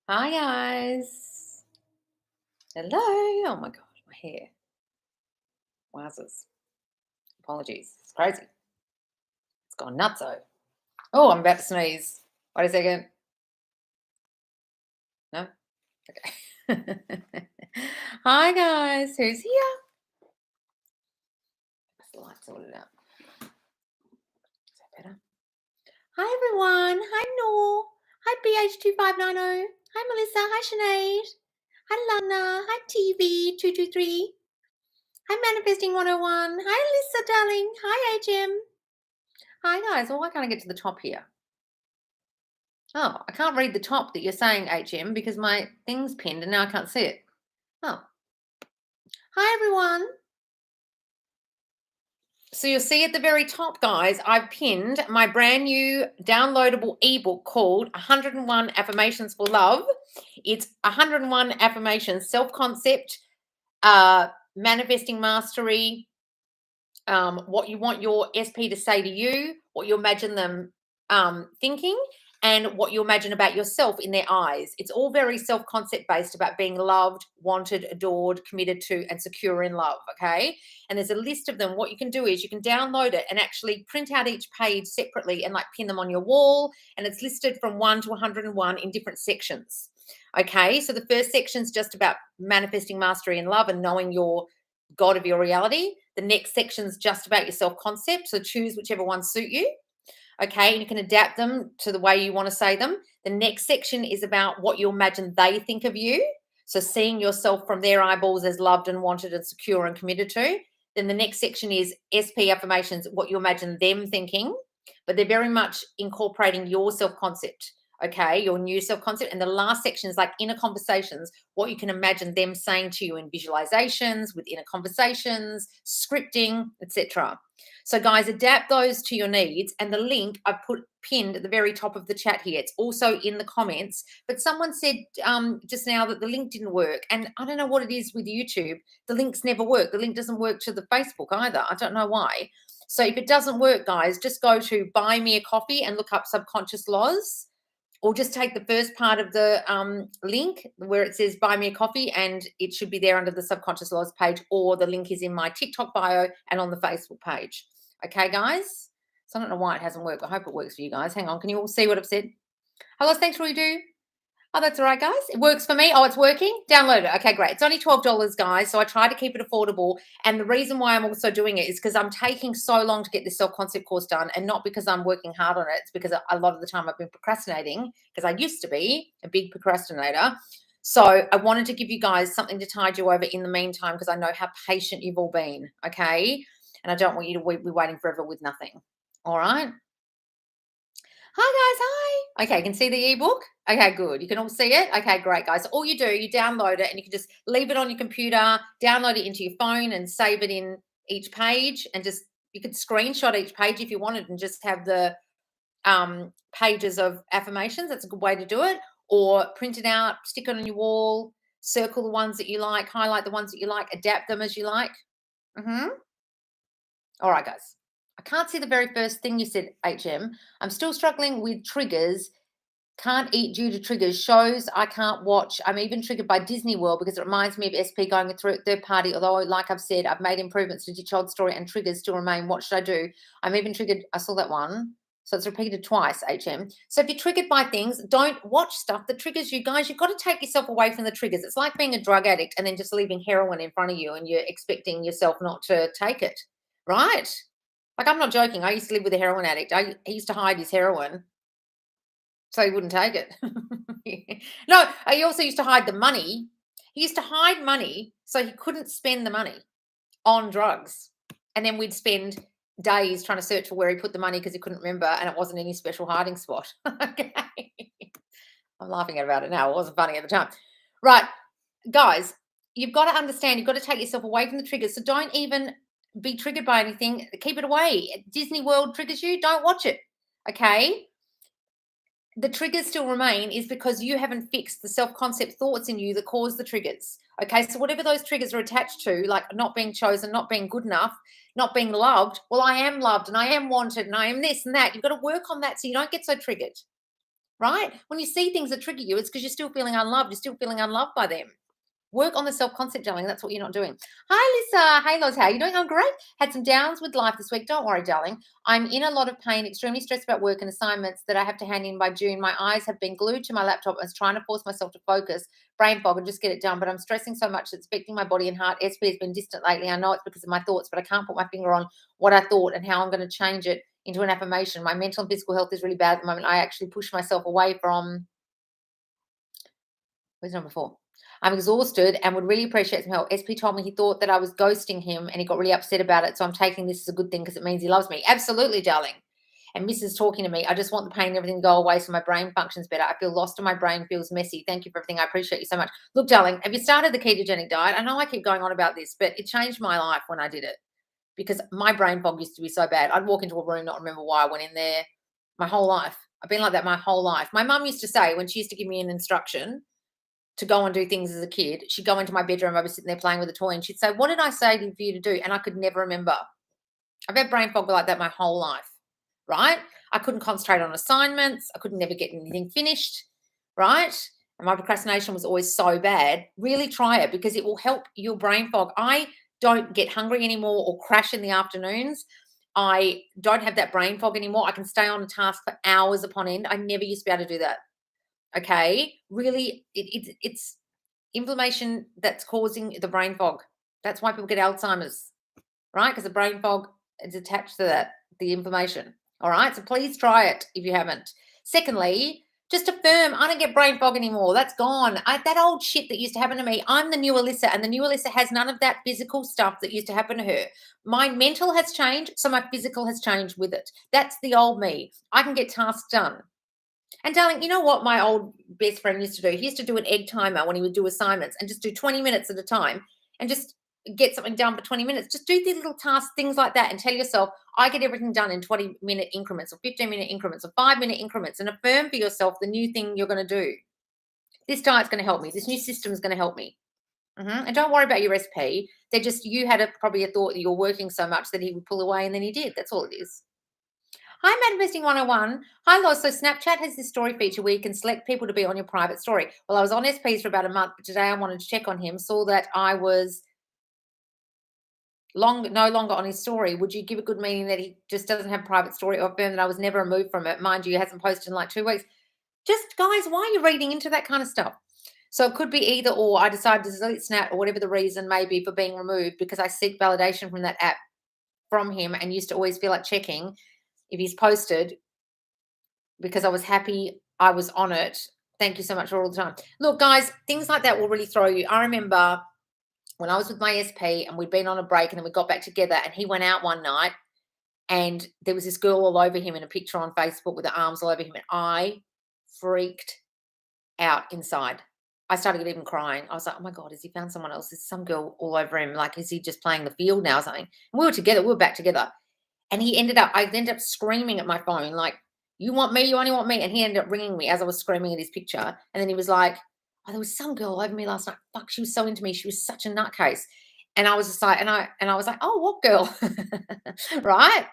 Hi guys. Hello. Oh my god, my hair. Wowzers. Apologies. It's crazy. It's gone nutso. Oh, I'm about to sneeze. Wait a second. No? Okay. Hi guys. Who's here? That's the light sorted out. Is that better? Hi everyone. Hi Noor. Hi BH2590. Hi Melissa. Hi Sinead. Hi Lana. Hi TV223. Hi Manifesting 101. Hi Lisa darling. Hi HM. Hi guys. Oh, why can't I get to the top here? Oh, I can't read the top that you're saying, HM, because my thing's pinned and now I can't see it. Oh. Hi, everyone. So you'll see at the very top, guys, I've pinned my brand new downloadable ebook called 101 Affirmations for Love. It's 101 affirmations, self-concept, manifesting mastery, what you want your SP to say to you, what you imagine them thinking, and what you imagine about yourself in their eyes. It's all very self-concept based about being loved, wanted, adored, committed to, and secure in love, okay? And there's a list of them. What you can do is you can download it and actually print out each page separately and like pin them on your wall, and it's listed from 1 to 101 in different sections. Okay, so the first section is just about manifesting mastery in love and knowing your God of your reality. The next section is just about your self-concept, so choose whichever one suit you. Okay, and you can adapt them to the way you want to say them. The next section is about what you imagine they think of you. So seeing yourself from their eyeballs as loved and wanted and secure and committed to. Then the next section is SP affirmations, what you imagine them thinking, but they're very much incorporating your self-concept. Okay, your new self-concept. And the last section is like inner conversations, what you can imagine them saying to you in visualizations, with inner conversations, scripting, etc. So, guys, adapt those to your needs. And the link I put pinned at the very top of the chat here. It's also in the comments. But someone said just now that the link didn't work. And I don't know what it is with YouTube. The links never work. The link doesn't work to the Facebook either. I don't know why. So if it doesn't work, guys, just go to Buy Me a Coffee and look up Subconscious Laws, or just take the first part of the link where it says Buy Me a Coffee, and it should be there under the Subconscious Laws page, or the link is in my TikTok bio and on the Facebook page. Okay, guys? So I don't know why it hasn't worked. I hope it works for you guys. Hang on. Can you all see what I've said? Hello, thanks, Roy Do. Oh, that's all right, guys. It works for me. Oh, it's working. Download it. Okay, great. It's only $12, guys. So I try to keep it affordable. And the reason why I'm also doing it is because I'm taking so long to get this self-concept course done, and not because I'm working hard on it. It's because a lot of the time I've been procrastinating, because I used to be a big procrastinator. So I wanted to give you guys something to tide you over in the meantime, because I know how patient you've all been. Okay. And I don't want you to be waiting forever with nothing. All right. Hi guys, hi. Okay, you can see the ebook. Okay, good. You can all see it. Okay, great, guys. So all you do, you download it, and you can just leave it on your computer, download it into your phone, and save it in each page. And just you could screenshot each page if you wanted, and just have the pages of affirmations. That's a good way to do it. Or print it out, stick it on your wall, circle the ones that you like, highlight the ones that you like, adapt them as you like. All right, guys. I can't see the very first thing you said, HM. I'm still struggling with triggers. Can't eat due to triggers. Shows I can't watch. I'm even triggered by Disney World because it reminds me of SP going through third party. Although, like I've said, I've made improvements to Ditch Old Story and triggers still remain. What should I do? I'm even triggered. I saw that one. So it's repeated twice, HM. So if you're triggered by things, don't watch stuff that triggers you. Guys, you've got to take yourself away from the triggers. It's like being a drug addict and then just leaving heroin in front of you and you're expecting yourself not to take it, right? Like, I'm not joking. I used to live with a heroin addict. He used to hide his heroin so he wouldn't take it. No, he also used to hide the money. He used to hide money so he couldn't spend the money on drugs. And then we'd spend days trying to search for where he put the money because he couldn't remember, and it wasn't any special hiding spot. Okay. I'm laughing about it now. It wasn't funny at the time. Right, guys, you've got to understand, you've got to take yourself away from the triggers. So don't even be triggered by anything. Keep it away. Disney World triggers you, don't watch it. Okay? The triggers still remain is because you haven't fixed the self-concept thoughts in you that cause the triggers. Okay, so whatever those triggers are attached to, like not being chosen, not being good enough, not being loved, well, I am loved and I am wanted and I am this and that. You've got to work on that so you don't get so triggered. right? When you see things that trigger you, it's because you're still feeling unloved. You're still feeling unloved by them. Work on the self-concept, darling. That's what you're not doing. Hi, Lisa. Hey, Loz. How are you doing? I'm great. Had some downs with life this week. Don't worry, darling. I'm in a lot of pain, extremely stressed about work and assignments that I have to hand in by June. My eyes have been glued to my laptop. I was trying to force myself to focus, brain fog, and just get it done. But I'm stressing so much it's affecting my body and heart. SP has been distant lately. I know it's because of my thoughts, but I can't put my finger on what I thought and how I'm going to change it into an affirmation. My mental and physical health is really bad at the moment. I actually push myself away from, where's number 4? I'm exhausted and would really appreciate some help. SP told me he thought that I was ghosting him and he got really upset about it. So I'm taking this as a good thing because it means he loves me. Absolutely, darling. And Mrs. talking to me. I just want the pain and everything to go away so my brain functions better. I feel lost and my brain feels messy. Thank you for everything. I appreciate you so much. Look, darling, have you started the ketogenic diet? I know I keep going on about this, but it changed my life when I did it because my brain fog used to be so bad. I'd walk into a room, not remember why I went in there my whole life. I've been like that my whole life. My mum used to say when she used to give me an instruction to go and do things as a kid, she'd go into my bedroom, I was sitting there playing with a toy, and she'd say, what did I say for you to do? And I could never remember. I've had brain fog like that my whole life, right? I couldn't concentrate on assignments. I could never get anything finished, right? And my procrastination was always so bad. Really try it because it will help your brain fog. I don't get hungry anymore or crash in the afternoons. I don't have that brain fog anymore. I can stay on a task for hours upon end. I never used to be able to do that. Okay, really, it's inflammation that's causing the brain fog. That's why people get Alzheimer's, right? Because the brain fog is attached to that, the inflammation. All right, so please try it if you haven't. Secondly, just affirm, I don't get brain fog anymore. That's gone. That old shit that used to happen to me, I'm the new Alyssa, and the new Alyssa has none of that physical stuff that used to happen to her. My mental has changed, so my physical has changed with it. That's the old me. I can get tasks done. And darling, you know what my old best friend used to do? He used to do an egg timer when he would do assignments and just do 20 minutes at a time and just get something done for 20 minutes. Just do the little tasks, things like that, and tell yourself, I get everything done in 20-minute increments or 15-minute increments or 5-minute increments, and affirm for yourself the new thing you're going to do. This diet's going to help me. This new system is going to help me. And don't worry about your SP. They're just, you had probably a thought that you're working so much that he would pull away, and then he did. That's all it is. Hi, Manifesting 101. Hi, Loz. So Snapchat has this story feature where you can select people to be on your private story. Well, I was on SPs for about a month, but today I wanted to check on him, saw that I was no longer on his story. Would you give a good meaning that he just doesn't have private story, or affirm that I was never removed from it? Mind you, he hasn't posted in like 2 weeks. Just, guys, why are you reading into that kind of stuff? So it could be either or. I decided to delete Snap or whatever the reason may be for being removed because I seek validation from that app from him and used to always feel like checking if he's posted because I was happy I was on it. Thank you so much for all the time. Look, guys, things like that will really throw you. I remember when I was with my SP and we'd been on a break and then we got back together and he went out one night and there was this girl all over him in a picture on Facebook with her arms all over him, and I freaked out inside. I started even crying. I was like, oh my God, has he found someone else? Is some girl all over him? Like, is he just playing the field now or something? And we were together. We were back together. And I ended up screaming at my phone, like, you want me? You only want me. And he ended up ringing me as I was screaming at his picture. And then he was like, oh, there was some girl over me last night. Fuck, she was so into me. She was such a nutcase. And I was just like, and I was like, oh, what girl? Right?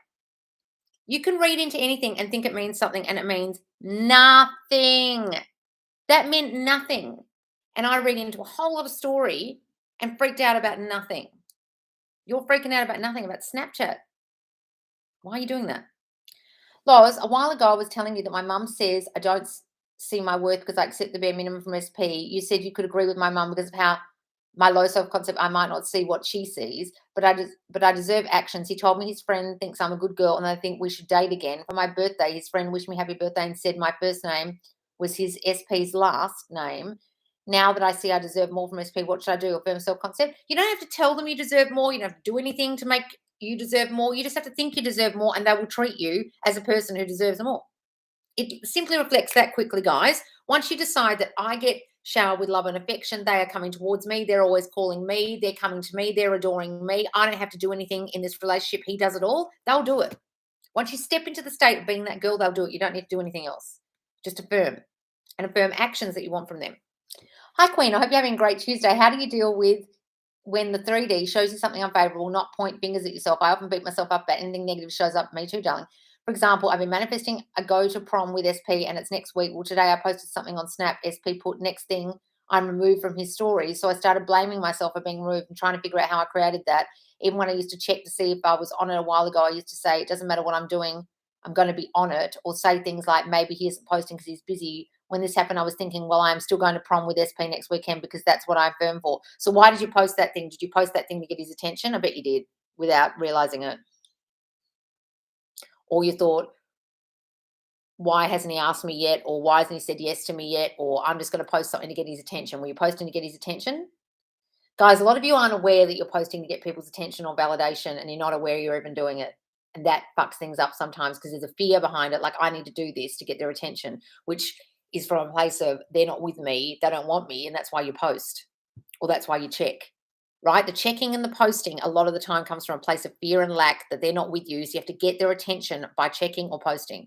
You can read into anything and think it means something, and it means nothing. That meant nothing. And I read into a whole lot of story and freaked out about nothing. You're freaking out about nothing, about Snapchat. Why are you doing that? Loz, a while ago I was telling you that my mum says I don't see my worth because I accept the bare minimum from SP. You said you could agree with my mum because of how my low self-concept, I might not see what she sees, but I deserve actions. He told me his friend thinks I'm a good girl and I think we should date again. For my birthday, his friend wished me happy birthday and said my first name was his SP's last name. Now that I see I deserve more from SP, what should I do? Affirm self-concept. You don't have to tell them you deserve more. You don't have to do anything to make you deserve more. You just have to think you deserve more, and they will treat you as a person who deserves more. It simply reflects that quickly, guys. Once you decide that I get showered with love and affection, they are coming towards me. They're always calling me. They're coming to me. They're adoring me. I don't have to do anything in this relationship. He does it all. They'll do it. Once you step into the state of being that girl, they'll do it. You don't need to do anything else. Just affirm, and affirm actions that you want from them. Hi, Queen. I hope you're having a great Tuesday. How do you deal with when the 3D shows you something unfavorable? Not point fingers at yourself. I often beat myself up about anything negative shows up. Me too, darling. For example, I've been manifesting a go to prom with SP and it's next week. Well, today I posted something on Snap. SP put next thing I'm removed from his story. So I started blaming myself for being removed and trying to figure out how I created that. Even when I used to check to see if I was on it a while ago, I used to say, it doesn't matter what I'm doing, I'm going to be on it, or say things like maybe he isn't posting because he's busy. When this happened, I was thinking, well, I'm still going to prom with SP next weekend because that's what I affirm for. So why did you post that thing? Did you post that thing to get his attention? I bet you did without realizing it. Or you thought, why hasn't he asked me yet? Or why hasn't he said yes to me yet? Or I'm just going to post something to get his attention. Were you posting to get his attention? Guys, a lot of you aren't aware that you're posting to get people's attention or validation, and you're not aware you're even doing it. And that fucks things up sometimes because there's a fear behind it. Like, I need to do this to get their attention, which is from a place of they're not with me, they don't want me, and that's why you post, or that's why you check, right? The checking and the posting a lot of the time comes from a place of fear and lack that they're not with you. So you have to get their attention by checking or posting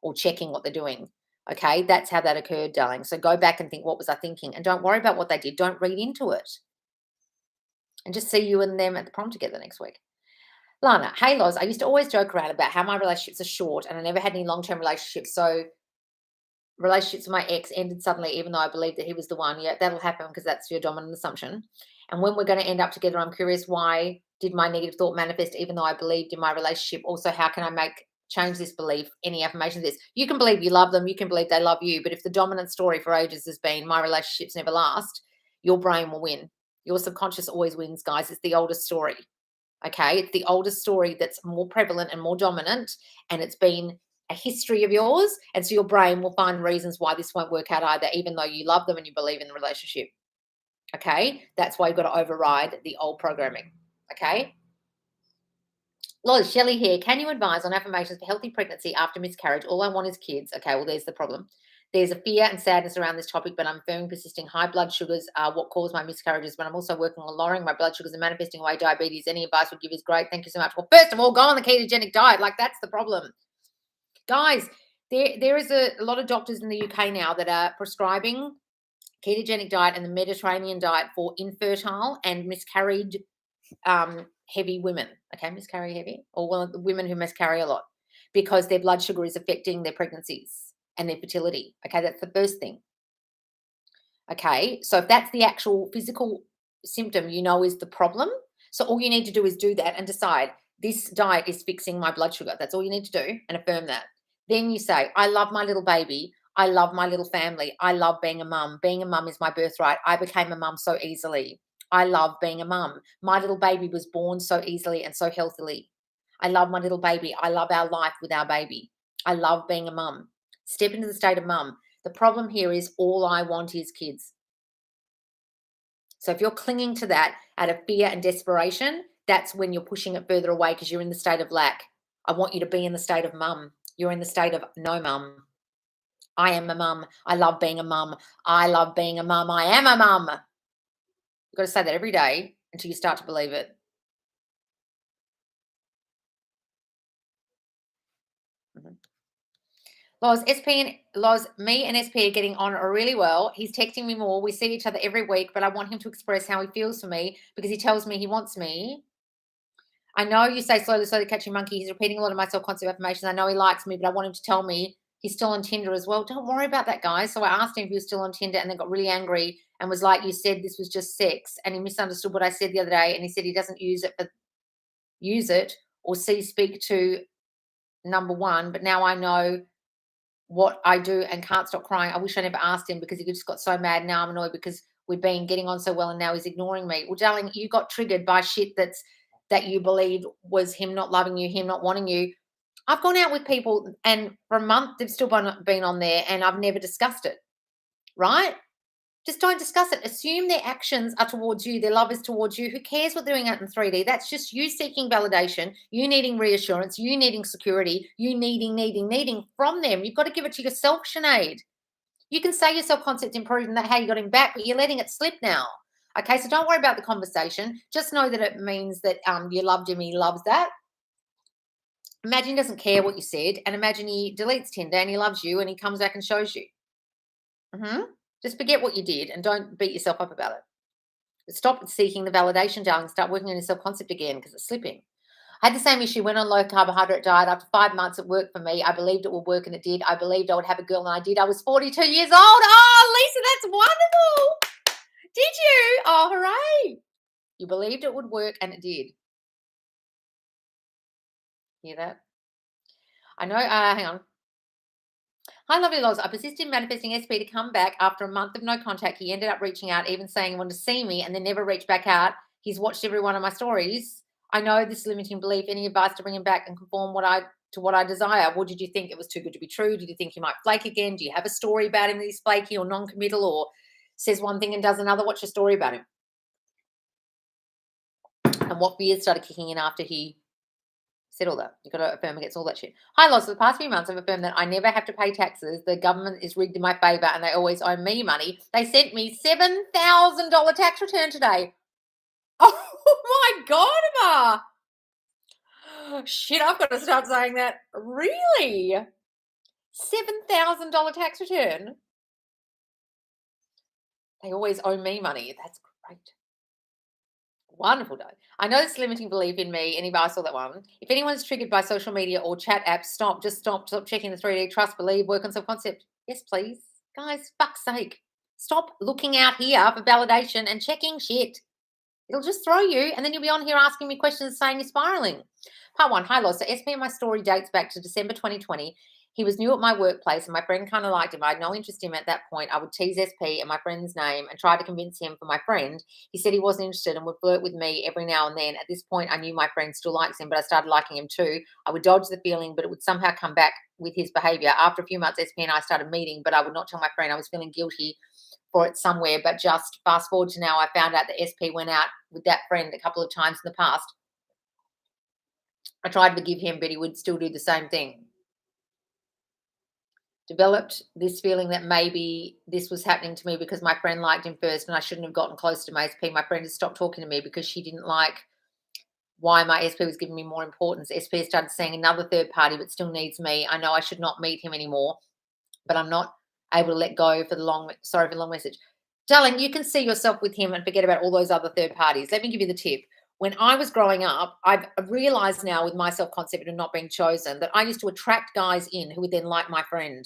or checking what they're doing. Okay, that's how that occurred, darling. So go back and think, what was I thinking? And don't worry about what they did. Don't read into it. And just see you and them at the prom together next week. Lana, hey Loz, I used to always joke around about how my relationships are short and I never had any long-term relationships. So relationships with my ex ended suddenly, even though I believed that he was the one. Yeah, that'll happen because that's your dominant assumption. And when we're going to end up together, I'm curious, why did my negative thought manifest even though I believed in my relationship? Also, how can I change this belief? Any affirmation of this? You can believe you love them, you can believe they love you, but if the dominant story for ages has been my relationships never last, your brain will win. Your subconscious always wins, guys. It's the oldest story. Okay, it's the oldest story that's more prevalent and more dominant, and it's been a history of yours. And so your brain will find reasons why this won't work out either, even though you love them and you believe in the relationship. Okay, that's why you've got to override the old programming. Okay. Loz, Shelley here. Can you advise on affirmations for healthy pregnancy after miscarriage? All I want is kids. Okay, well, there's the problem. There's a fear and sadness around this topic, but I'm affirming persisting high blood sugars are what caused my miscarriages. But I'm also working on lowering my blood sugars and manifesting away diabetes. Any advice would give is great. Thank you so much. Well, first of all, go on the ketogenic diet. Like, that's the problem. Guys, there is a lot of doctors in the UK now that are prescribing ketogenic diet and the Mediterranean diet for infertile and miscarried heavy women. Okay, miscarry heavy, or well, women who miscarry a lot because their blood sugar is affecting their pregnancies and their fertility. Okay, that's the first thing. Okay, so if that's the actual physical symptom you know is the problem, so all you need to do is do that and decide this diet is fixing my blood sugar. That's all you need to do, and affirm that. Then you say, I love my little baby. I love my little family. I love being a mum. Being a mum is my birthright. I became a mum so easily. I love being a mum. My little baby was born so easily and so healthily. I love my little baby. I love our life with our baby. I love being a mum. Step into the state of mum. The problem here is all I want is kids. So if you're clinging to that out of fear and desperation, that's when you're pushing it further away because you're in the state of lack. I want you to be in the state of mum. You're in the state of no mum. I am a mum. I love being a mum. I love being a mum. I am a mum. You've got to say that every day until you start to believe it. Loz, me and SP are getting on really well. He's texting me more. We see each other every week, but I want him to express how he feels for me because he tells me he wants me. I know you say slowly, slowly catching monkey. He's repeating a lot of my self-concept affirmations. I know he likes me, but I want him to tell me he's still on Tinder as well. Don't worry about that, guys. So I asked him if he was still on Tinder and then got really angry and was like, you said this was just sex. And he misunderstood what I said the other day. And he said he doesn't use it or speak to number one. But now I know what I do and can't stop crying. I wish I never asked him because he just got so mad. Now I'm annoyed because we've been getting on so well and now he's ignoring me. Well, darling, you got triggered by shit that you believed was him not loving you, him not wanting you. I've gone out with people and for a month they've still been on there and I've never discussed it, right? Just don't discuss it. Assume their actions are towards you, their love is towards you. Who cares what they're doing out in 3D? That's just you seeking validation, you needing reassurance, you needing security, you needing from them. You've got to give it to yourself, Sinead. You can say your self-concept improved and that how you got him back, but you're letting it slip now. Okay, so don't worry about the conversation. Just know that it means that you loved him, he loves that. Imagine he doesn't care what you said, and imagine he deletes Tinder and he loves you and he comes back and shows you. Just forget what you did and don't beat yourself up about it. Stop seeking the validation, darling. Start working on your self-concept again because it's slipping. I had the same issue, went on low carbohydrate diet. After 5 months, it worked for me. I believed it would work, and it did. I believed I would have a girl, and I did. I was 42 years old. Oh, Lisa, that's wonderful. Did you? Oh, hooray. You believed it would work, and it did. Hear that? I know. Hang on. Hi, lovely Loz. I persisted in manifesting SP to come back after a month of no contact. He ended up reaching out, even saying he wanted to see me, and then never reached back out. He's watched every one of my stories. I know this limiting belief. Any advice to bring him back and conform to what I desire? What did you think? It was too good to be true? Did you think he might flake again? Do you have a story about him that he's flaky or non-committal, or says one thing and does another? What's your story about him? And what fears started kicking in after he said all that? You've got to affirm against all that shit. Hi, Lots. For the past few months, I've affirmed that I never have to pay taxes. The government is rigged in my favor and they always owe me money. They sent me $7,000 tax return today. Oh my God, Emma. Shit, I've got to start saying that. Really? $7,000 tax return? They always owe me money. That's great. Wonderful day. I know this limiting belief in me. Anybody saw that one? If anyone's triggered by social media or chat apps, stop. Just stop. Stop checking the 3D. Trust, believe, work on self-concept. Yes, please. Guys, fuck's sake. Stop looking out here for validation and checking shit. It'll just throw you, and then you'll be on here asking me questions saying you're spiraling. Part 1. Hi, Loz. So SP in my story dates back to December 2020. He was new at my workplace, and my friend kind of liked him. I had no interest in him at that point. I would tease SP and my friend's name and try to convince him for my friend. He said he wasn't interested and would flirt with me every now and then. At this point, I knew my friend still likes him, but I started liking him too. I would dodge the feeling, but it would somehow come back with his behavior. After a few months, SP and I started meeting, but I would not tell my friend. I was feeling guilty for it somewhere, but just fast forward to now, I found out that SP went out with that friend a couple of times in the past. I tried to forgive him, but he would still do the same thing. Developed this feeling that maybe this was happening to me because my friend liked him first and I shouldn't have gotten close to my SP. My friend has stopped talking to me because she didn't like why my SP was giving me more importance. SP started seeing another third party but still needs me. I know I should not meet him anymore, but I'm not able to let go for the long, sorry for the long message. Darling, you can see yourself with him and forget about all those other third parties. Let me give you the tip. When I was growing up, I've realized now with my self-concept and not being chosen that I used to attract guys in who would then like my friend.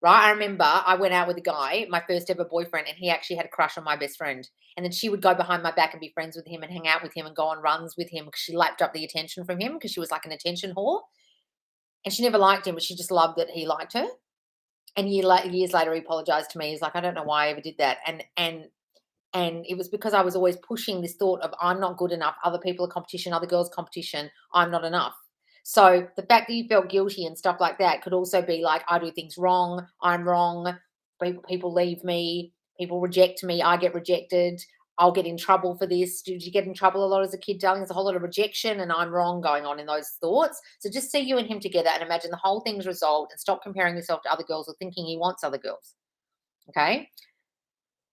Right? I remember I went out with a guy, my first ever boyfriend, and he actually had a crush on my best friend. And then she would go behind my back and be friends with him and hang out with him and go on runs with him because she lapped up the attention from him because she was like an attention whore. And she never liked him, but she just loved that he liked her. And years later, he apologized to me. He's like, I don't know why I ever did that. And it was because I was always pushing this thought of I'm not good enough. Other people are competition, other girls competition. I'm not enough. So the fact that you felt guilty and stuff like that could also be like, I do things wrong. I'm wrong. People leave me. People reject me. I get rejected. I'll get in trouble for this. Did you get in trouble a lot as a kid, darling? There's a whole lot of rejection and I'm wrong going on in those thoughts. So just see you and him together and imagine the whole thing's resolved and stop comparing yourself to other girls or thinking he wants other girls. Okay?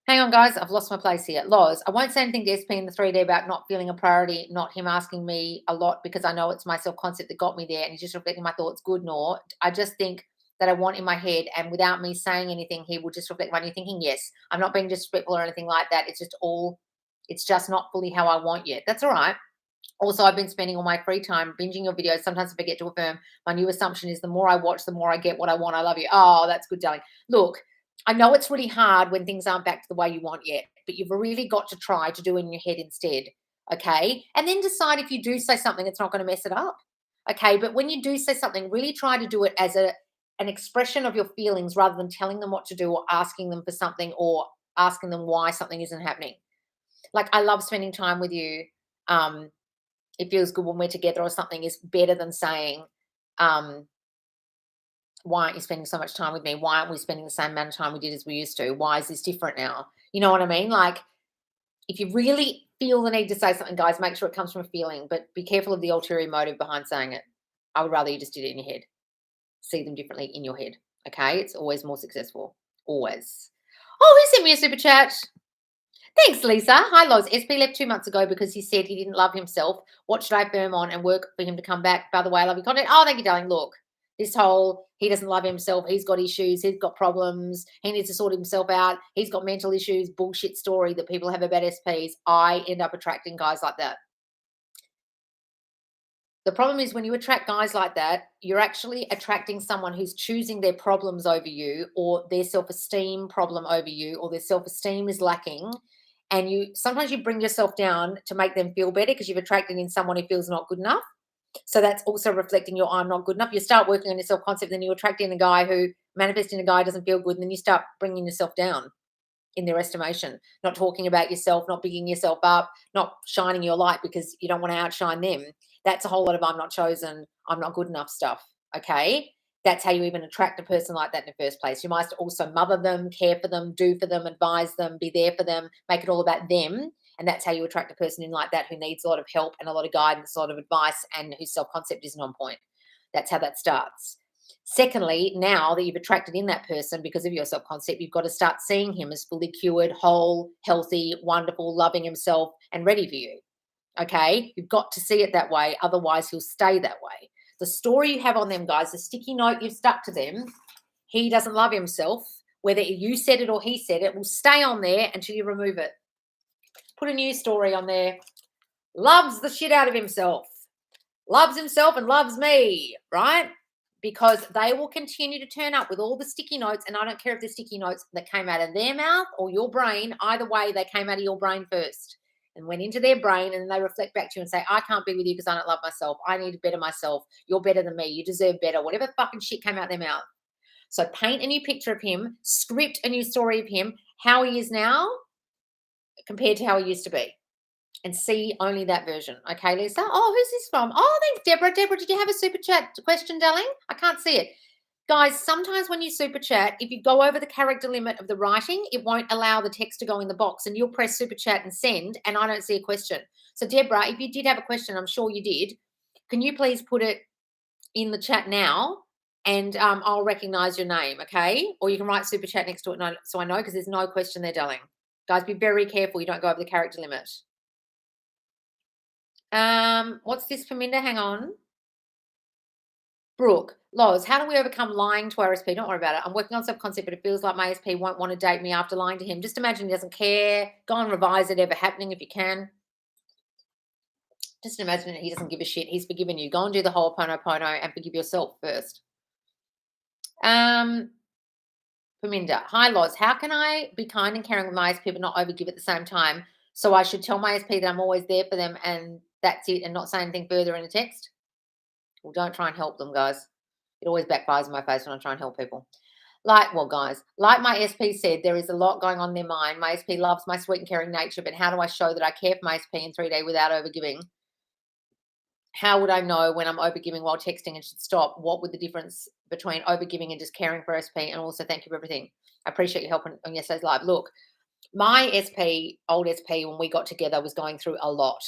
Hang on, guys. I've lost my place here. Loz, I won't say anything to SP in the 3D about not feeling a priority, not him asking me a lot because I know it's my self-concept that got me there and he's just reflecting my thoughts, good nor. I just think that I want in my head and without me saying anything, he will just reflect my new thinking. Yes, I'm not being disrespectful or anything like that. It's just not fully how I want yet. That's all right. Also, I've been spending all my free time binging your videos. Sometimes I forget to affirm. My new assumption is the more I watch, the more I get what I want. I love you. Oh, that's good, darling. Look, I know it's really hard when things aren't back to the way you want yet, but you've really got to try to do it in your head instead. Okay. And then decide if you do say something, it's not going to mess it up. Okay. But when you do say something, really try to do it as an expression of your feelings rather than telling them what to do or asking them for something or asking them why something isn't happening. Like, I love spending time with you. It feels good when we're together or something is better than saying, why aren't you spending so much time with me? Why aren't we spending the same amount of time we did as we used to? Why is this different now? You know what I mean? Like, if you really feel the need to say something, guys, make sure it comes from a feeling, but be careful of the ulterior motive behind saying it. I would rather you just did it in your head. See them differently in your head. Okay? It's always more successful. Always. Oh, he sent me a super chat. Thanks, Lisa. Hi, Loz. SP left 2 months ago because he said he didn't love himself. What should I firm on and work for him to come back? By the way, I love your content. Oh, thank you, darling. Look, this whole he doesn't love himself. He's got issues. He's got problems. He needs to sort himself out. He's got mental issues. Bullshit story that people have about SPs. I end up attracting guys like that. The problem is when you attract guys like that, you're actually attracting someone who's choosing their problems over you, or their self-esteem problem over you, or their self-esteem is lacking. And sometimes you bring yourself down to make them feel better because you've attracted in someone who feels not good enough. So that's also reflecting your I'm not good enough. You start working on your self-concept, then you attract in a guy who manifesting a guy who doesn't feel good, and then you start bringing yourself down in their estimation, not talking about yourself, not bigging yourself up, not shining your light because you don't want to outshine them. That's a whole lot of I'm not chosen, I'm not good enough stuff. Okay. That's how you even attract a person like that in the first place. You might also mother them, care for them, do for them, advise them, be there for them, make it all about them. And that's how you attract a person in like that who needs a lot of help and a lot of guidance, a lot of advice, and whose self concept isn't on point. That's how that starts. Secondly, now that you've attracted in that person because of your self concept, you've got to start seeing him as fully cured, whole, healthy, wonderful, loving himself, and ready for you. Okay. You've got to see it that way. Otherwise, he'll stay that way. The story you have on them, guys, the sticky note you've stuck to them, he doesn't love himself. Whether you said it or he said it, will stay on there until you remove it. Put a new story on there. Loves the shit out of himself. Loves himself and loves me, right? Because they will continue to turn up with all the sticky notes, and I don't care if the sticky notes that came out of their mouth or your brain, either way, they came out of your brain first and went into their brain, and then they reflect back to you and say, I can't be with you because I don't love myself. I need to better myself. You're better than me. You deserve better. Whatever fucking shit came out their mouth. So paint a new picture of him, script a new story of him, how he is now compared to how he used to be. And see only that version. Okay, Lisa? Oh, who's this from? Oh, thanks, Deborah. Deborah, did you have a super chat question, darling? I can't see it. Guys, sometimes when you super chat, if you go over the character limit of the writing, it won't allow the text to go in the box, and you'll press super chat and send, and I don't see a question. So, Deborah, if you did have a question, I'm sure you did, can you please put it in the chat now, and I'll recognize your name, okay? Or you can write super chat next to it so I know, because there's no question there, darling. Guys, be very careful you don't go over the character limit. What's this, Paminda? Hang on. Brooke, Loz, how do we overcome lying to our SP? Don't worry about it. I'm working on self-concept, but it feels like my SP won't want to date me after lying to him. Just imagine he doesn't care. Go and revise it ever happening if you can. Just imagine he doesn't give a shit. He's forgiven you. Go and do the whole Ho'oponopono and forgive yourself first. Paminda, hi, Loz. How can I be kind and caring with my SP but not overgive at the same time? So I should tell my SP that I'm always there for them and that's it, and not say anything further in a text? Well, don't try and help them, guys. It always backfires in my face when I try and help people. Guys, like my SP said, there is a lot going on in their mind. My SP loves my sweet and caring nature, but how do I show that I care for my SP in 3D without overgiving? How would I know when I'm overgiving while texting and should stop? What would the difference between overgiving and just caring for SP? And also, thank you for everything. I appreciate your help on yesterday's live. Look, my SP, old SP, when we got together, was going through a lot.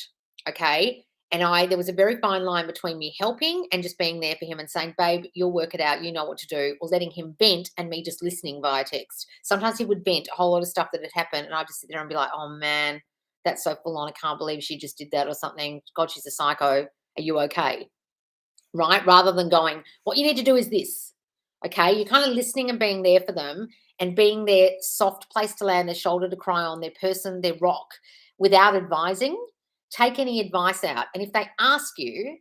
Okay. And there was a very fine line between me helping and just being there for him and saying, babe, you'll work it out. You know what to do. Or letting him vent and me just listening via text. Sometimes he would vent a whole lot of stuff that had happened. And I'd just sit there and be like, oh man, that's so full on. I can't believe she just did that or something. God, she's a psycho. Are you okay? Right? Rather than going, what you need to do is this. Okay. You're kind of listening and being there for them and being their soft place to land, their shoulder to cry on, their person, their rock, without advising. Take any advice out. And if they ask you,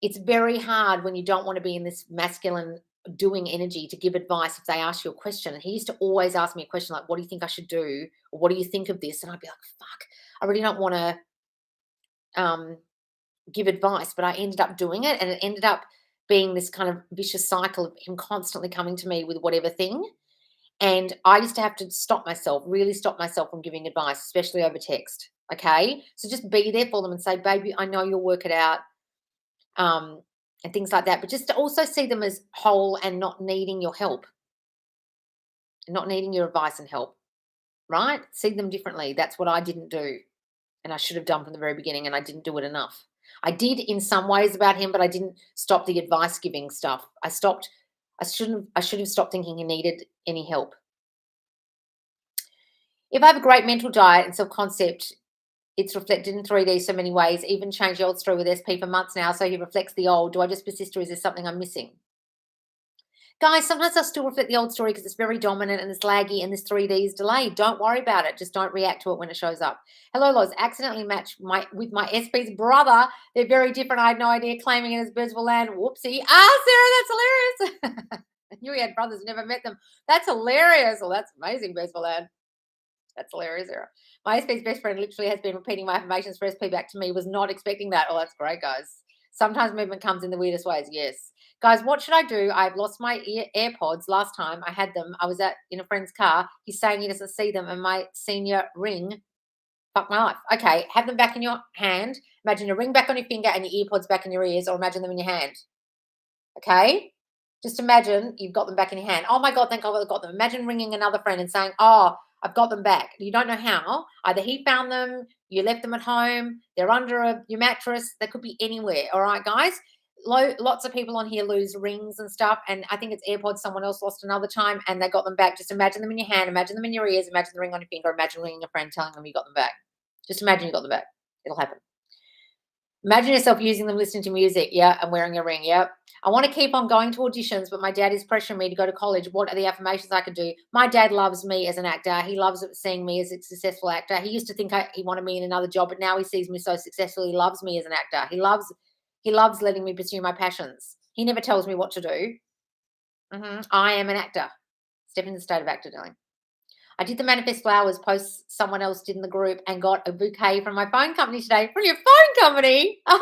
it's very hard when you don't want to be in this masculine doing energy to give advice if they ask you a question. And he used to always ask me a question like, what do you think I should do? Or what do you think of this? And I'd be like, fuck, I really don't want to give advice. But I ended up doing it. And it ended up being this kind of vicious cycle of him constantly coming to me with whatever thing. And I used to have to really stop myself from giving advice, especially over text. Okay. So just be there for them and say, baby, I know you'll work it out. And things like that. But just to also see them as whole and not needing your help, not needing your advice and help, right? See them differently. That's what I didn't do. And I should have done from the very beginning, and I didn't do it enough. I did in some ways about him, but I didn't stop the advice giving stuff. I should have stopped thinking he needed any help. If I have a great mental diet and self-concept, it's reflected in 3D so many ways, even change the old story with SP for months now, so he reflects the old. Do I just persist or is there something I'm missing? Guys, sometimes I'll still reflect the old story because it's very dominant and it's laggy and this 3D is delayed. Don't worry about it. Just don't react to it when it shows up. Hello, Loz. Accidentally matched with my SP's brother. They're very different. I had no idea claiming it as Birdsville land. Whoopsie. Ah, Sarah, that's hilarious. I knew he had brothers, never met them. That's hilarious. Well, that's amazing, Birdsville land. That's hilarious, Sarah. My SP's best friend literally has been repeating my affirmations for SP back to me. Was not expecting that. Oh, that's great, guys. Sometimes movement comes in the weirdest ways. Yes. Guys, what should I do? I've lost my AirPods. Last time I had them, I was in a friend's car. He's saying he doesn't see them, and my senior ring. Fuck my life. Okay, have them back in your hand. Imagine your ring back on your finger and your earpods back in your ears, or imagine them in your hand. Okay? Just imagine you've got them back in your hand. Oh my God, thank God I got them. Imagine ringing another friend and saying, oh, I've got them back. You don't know how. Either he found them, you left them at home, they're under your mattress. They could be anywhere. All right, guys? Lots of people on here lose rings and stuff. And I think it's AirPods someone else lost another time and they got them back. Just imagine them in your hand. Imagine them in your ears. Imagine the ring on your finger. Imagine ringing a friend telling them you got them back. Just imagine you got them back. It'll happen. Imagine yourself using them, listening to music, yeah, and wearing a ring, yeah. I want to keep on going to auditions, but my dad is pressuring me to go to college. What are the affirmations I can do? My dad loves me as an actor. He loves seeing me as a successful actor. He used to think he wanted me in another job, but now he sees me so successful. He loves me as an actor. He loves letting me pursue my passions. He never tells me what to do. I am an actor. Step into the state of actor, darling. I did the manifest flowers post someone else did in the group and got a bouquet from my phone company today. From your phone company? How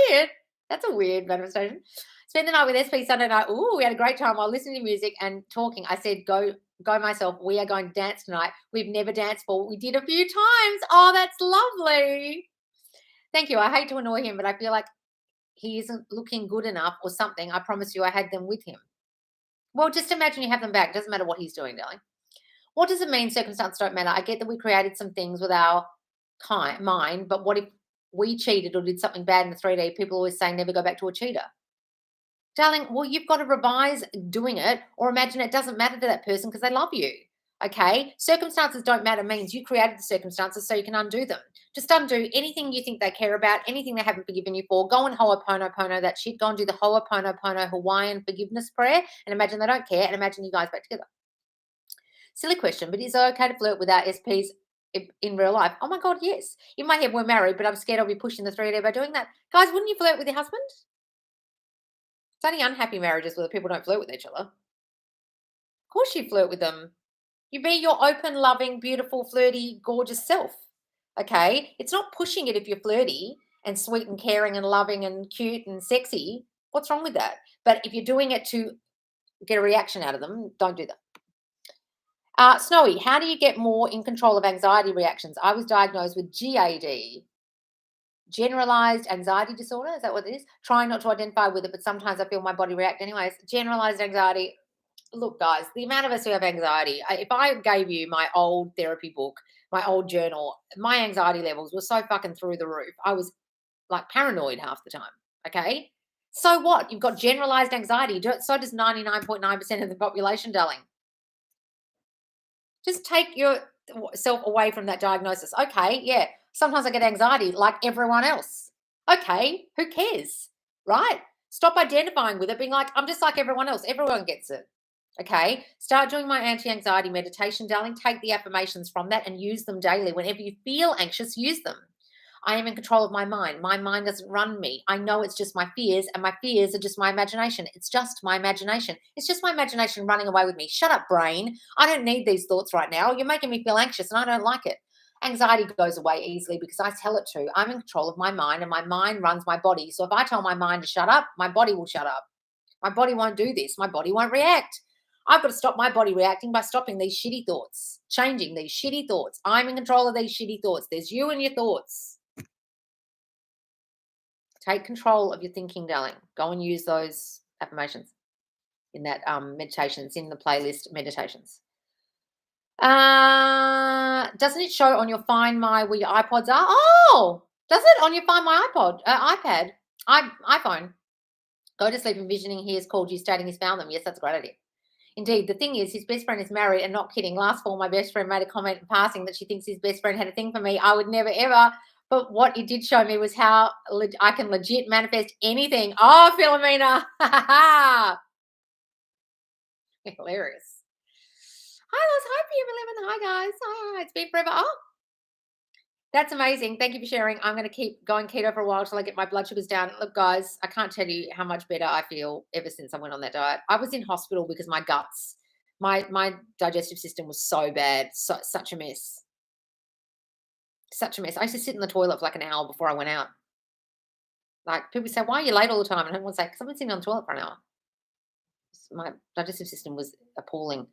weird. That's a weird manifestation. Spend the night with SP Sunday night. Ooh, we had a great time while listening to music and talking. I said, go myself. We are going to dance tonight. We've never danced before. We did a few times. Oh, that's lovely. Thank you. I hate to annoy him, but I feel like he isn't looking good enough or something. I promise you I had them with him. Well, just imagine you have them back. Doesn't matter what he's doing, darling. What does it mean circumstances don't matter? I get that we created some things with our mind, but what if we cheated or did something bad in the 3D? People always say never go back to a cheater. Darling, well, you've got to revise doing it or imagine it doesn't matter to that person because they love you. Okay? Circumstances don't matter means you created the circumstances so you can undo them. Just undo anything you think they care about, anything they haven't forgiven you for. Go and ho'oponopono that shit. Go and do the ho'oponopono Hawaiian forgiveness prayer and imagine they don't care and imagine you guys back together. Silly question, but is it okay to flirt without SPs in real life? Oh my God, yes. In my head, we're married, but I'm scared I'll be pushing the 3D by doing that. Guys, wouldn't you flirt with your husband? It's only unhappy marriages where people don't flirt with each other. Of course you flirt with them. You be your open, loving, beautiful, flirty, gorgeous self. Okay? It's not pushing it if you're flirty and sweet and caring and loving and cute and sexy. What's wrong with that? But if you're doing it to get a reaction out of them, don't do that. Snowy, how do you get more in control of anxiety reactions? I was diagnosed with GAD, generalized anxiety disorder. Is that what it is? Trying not to identify with it, but sometimes I feel my body react anyways. Generalized anxiety. Look, guys, the amount of us who have anxiety, if I gave you my old therapy book, my old journal, my anxiety levels were so fucking through the roof. I was like paranoid half the time. Okay. So what? You've got generalized anxiety. So does 99.9% of the population, darling. Just take yourself away from that diagnosis. Okay, yeah, sometimes I get anxiety like everyone else. Okay, who cares, right? Stop identifying with it, being like, I'm just like everyone else. Everyone gets it. Okay, start doing my anti-anxiety meditation, darling. Take the affirmations from that and use them daily. Whenever you feel anxious, use them. I am in control of my mind. My mind doesn't run me. I know it's just my fears, and my fears are just my imagination. It's just my imagination. It's just my imagination running away with me. Shut up, brain. I don't need these thoughts right now. You're making me feel anxious, and I don't like it. Anxiety goes away easily because I tell it to. I'm in control of my mind, and my mind runs my body. So if I tell my mind to shut up, my body will shut up. My body won't do this. My body won't react. I've got to stop my body reacting by stopping these shitty thoughts, changing these shitty thoughts. I'm in control of these shitty thoughts. There's you and your thoughts. Take control of your thinking, darling. Go and use those affirmations in that meditations, in the playlist meditations. Doesn't it show on your Find My where your iPods are? Oh, does it on your Find My iPad, iPhone? Go to sleep envisioning he has called you stating he's found them. Yes, that's a great idea. Indeed, the thing is, his best friend is married and not kidding. Last fall, my best friend made a comment in passing that she thinks his best friend had a thing for me. I would never, ever. But what it did show me was how I can legit manifest anything. Oh, Philomena. Hilarious. Hi, Loz. Hi, PM11. Hi, guys. Hi. It's been forever. Oh, that's amazing. Thank you for sharing. I'm going to keep going keto for a while till I get my blood sugars down. Look, guys, I can't tell you how much better I feel ever since I went on that diet. I was in hospital because my guts, my digestive system was so bad, such a mess. Such a mess. I used to sit in the toilet for like an hour before I went out. Like people say, why are you late all the time? And everyone's like, because I've been sitting on the toilet for an hour. My digestive system was appalling.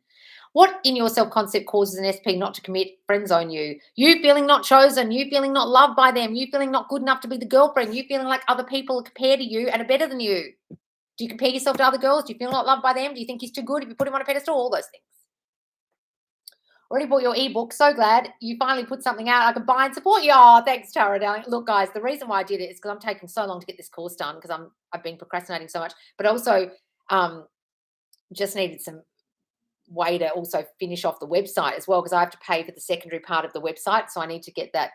What in your self-concept causes an SP not to commit, friend zone you? You feeling not chosen, you feeling not loved by them, you feeling not good enough to be the girlfriend, you feeling like other people compare to you and are better than you. Do you compare yourself to other girls? Do you feel not loved by them? Do you think he's too good if you put him on a pedestal? All those things. Already bought your ebook. So glad you finally put something out. I can buy and support you. Oh, thanks, Tara, darling. Look, guys, the reason why I did it is because I'm taking so long to get this course done because I've been procrastinating so much, but also just needed some way to also finish off the website as well because I have to pay for the secondary part of the website, so I need to get that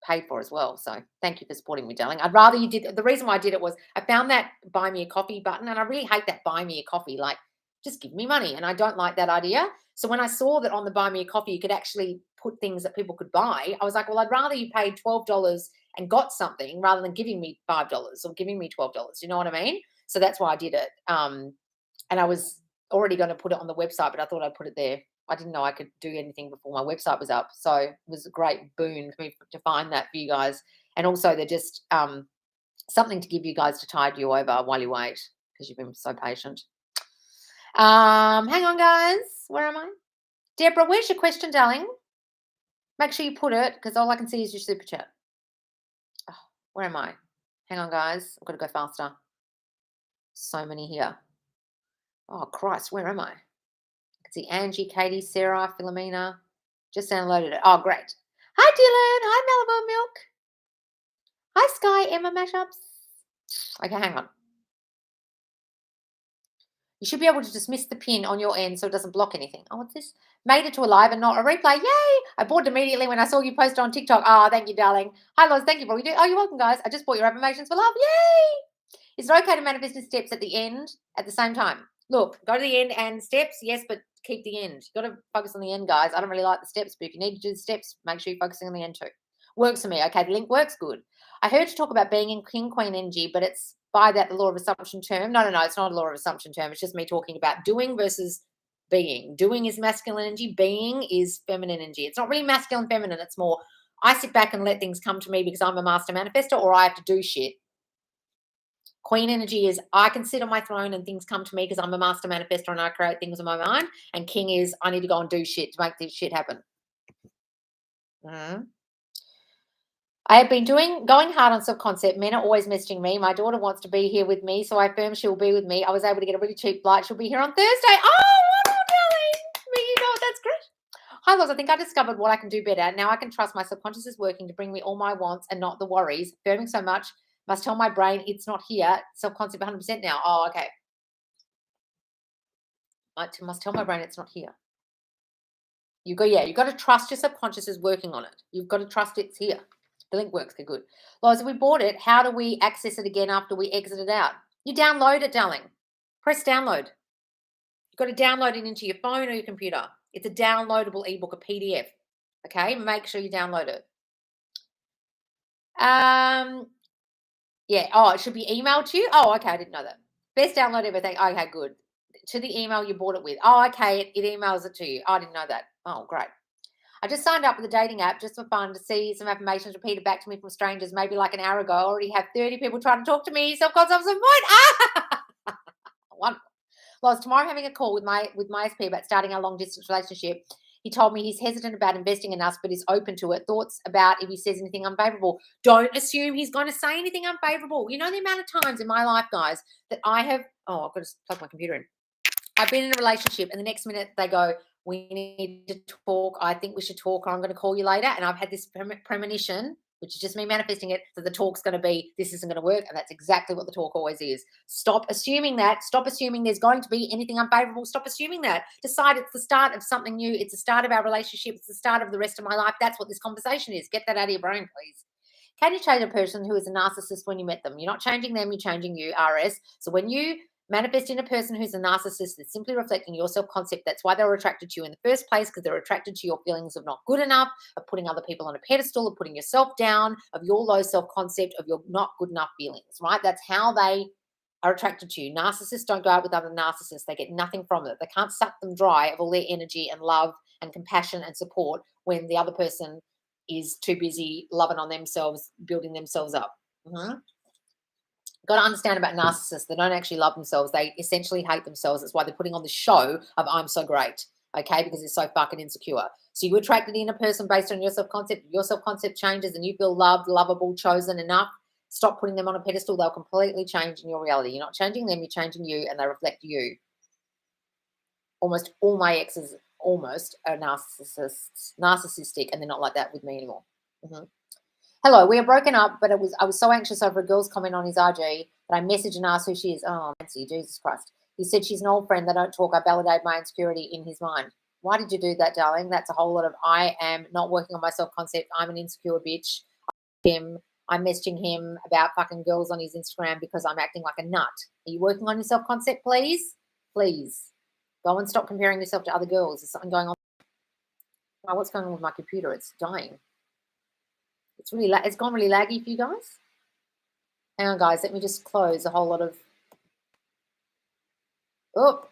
paid for as well. So thank you for supporting me, darling. I'd rather you did. The reason why I did it was I found that buy me a coffee button, and I really hate that buy me a coffee. Like, just give me money, and I don't like that idea. So when I saw that on the buy me a coffee you could actually put things that people could buy, I was like, well, I'd rather you paid $12 and got something rather than giving me $5 or giving me $12. You know what I mean? So that's why I did it. And I was already going to put it on the website, but I thought I'd put it there. I didn't know I could do anything before my website was up. So it was a great boon for me to find that for you guys. And also they're just something to give you guys to tide you over while you wait because you've been so patient. Hang on, guys. Where am I? Deborah, where's your question, darling? Make sure you put it because all I can see is your super chat. Oh, where am I? Hang on, guys. I've got to go faster. So many here. Oh, Christ, where am I? I can see Angie, Katie, Sarah, Philomena. Just downloaded it. Oh, great. Hi, Dylan. Hi, Malibu Milk. Hi, Sky, Emma Mashups. Okay, hang on. You should be able to dismiss the pin on your end so it doesn't block anything. Oh, what's this? Made it to a live and not a replay. Yay! I bought it immediately when I saw you post on TikTok. Oh, thank you, darling. Hi, Loz. Thank you for what you do. Oh, you're welcome, guys. I just bought your affirmations for love. Yay! Is it okay to manifest the steps at the end at the same time? Look, go to the end and steps, yes, but keep the end. You've got to focus on the end, guys. I don't really like the steps, but if you need to do the steps, make sure you're focusing on the end too. Works for me. Okay, the link works good. I heard you talk about being in King Queen energy, but it's by that the law of assumption term. No, it's not a law of assumption term. It's just me talking about doing versus being. Doing is masculine energy. Being is feminine energy. It's not really masculine, feminine. It's more I sit back and let things come to me because I'm a master manifestor or I have to do shit. Queen energy is I can sit on my throne and things come to me because I'm a master manifestor and I create things in my mind. And king is I need to go and do shit to make this shit happen. I have been going hard on self-concept. Men are always messaging me. My daughter wants to be here with me, so I affirm she will be with me. I was able to get a really cheap flight. She'll be here on Thursday. Oh, wonderful, darling. You know, that's great. Hi, Loz. I think I discovered what I can do better. Now I can trust my subconscious is working to bring me all my wants and not the worries. Affirming so much. Must tell my brain it's not here. Self-concept 100% now. Oh, okay. I must tell my brain it's not here. You've got to trust your subconscious is working on it. You've got to trust it's here. The link works good. Loz, if we bought it, how do we access it again after we exit it out? You download it, darling. Press download. You've got to download it into your phone or your computer. It's a downloadable ebook, a PDF. Okay, make sure you download it. Yeah. Oh, it should be emailed to you. Oh, okay. I didn't know that. Best download everything. Okay, good. To the email you bought it with. Oh, okay. It emails it to you. Oh, I didn't know that. Oh, great. I just signed up with a dating app just for fun to see some affirmations repeated back to me from strangers maybe like an hour ago. I already have 30 people trying to talk to me. Self-concept some point. Wonderful. Loz, tomorrow I'm having a call with my SP about starting our long-distance relationship. He told me he's hesitant about investing in us, but is open to it. Thoughts about if he says anything unfavorable. Don't assume he's going to say anything unfavorable. You know the amount of times in my life, guys, that I have – oh, I've got to plug my computer in. I've been in a relationship and the next minute they go, we need to talk. I think we should talk or I'm going to call you later. And I've had this premonition, which is just me manifesting it, that the talk's going to be, this isn't going to work. And that's exactly what the talk always is. Stop assuming that. Stop assuming there's going to be anything unfavorable. Stop assuming that. Decide it's the start of something new. It's the start of our relationship. It's the start of the rest of my life. That's what this conversation is. Get that out of your brain, please. Can you change a person who is a narcissist when you met them? You're not changing them, you're changing you, RS. So when you Manifest in a person who's a narcissist that's simply reflecting your self-concept. That's why they were attracted to you in the first place, because they're attracted to your feelings of not good enough, of putting other people on a pedestal, of putting yourself down, of your low self-concept, of your not good enough feelings, right? That's how they are attracted to you. Narcissists don't go out with other narcissists. They get nothing from it. They can't suck them dry of all their energy and love and compassion and support when the other person is too busy loving on themselves, building themselves up. Got to understand about narcissists. They don't actually love themselves. They essentially hate themselves. That's why they're putting on the show of I'm so great, okay, because they're so fucking insecure. So you attracted in a person based on your self-concept. Your self-concept changes and you feel loved, lovable, chosen enough. Stop putting them on a pedestal. They'll completely change in your reality. You're not changing them. You're changing you, and they reflect you. Almost all my exes are narcissistic, and they're not like that with me anymore. Hello, we are broken up, but I was so anxious over a girl's comment on his IG that I messaged and asked who she is. Oh, Nancy, Jesus Christ. He said she's an old friend. They don't talk. I validate my insecurity in his mind. Why did you do that, darling? That's a whole lot of I am not working on my self-concept. I'm an insecure bitch. I'm messaging him about fucking girls on his Instagram because I'm acting like a nut. Are you working on your self-concept, please? Please. Go and stop comparing yourself to other girls. There's something going on. Oh, what's going on with my computer? It's dying. It's gone really laggy for you guys. Hang on, guys. Let me just close a whole lot of. Oh,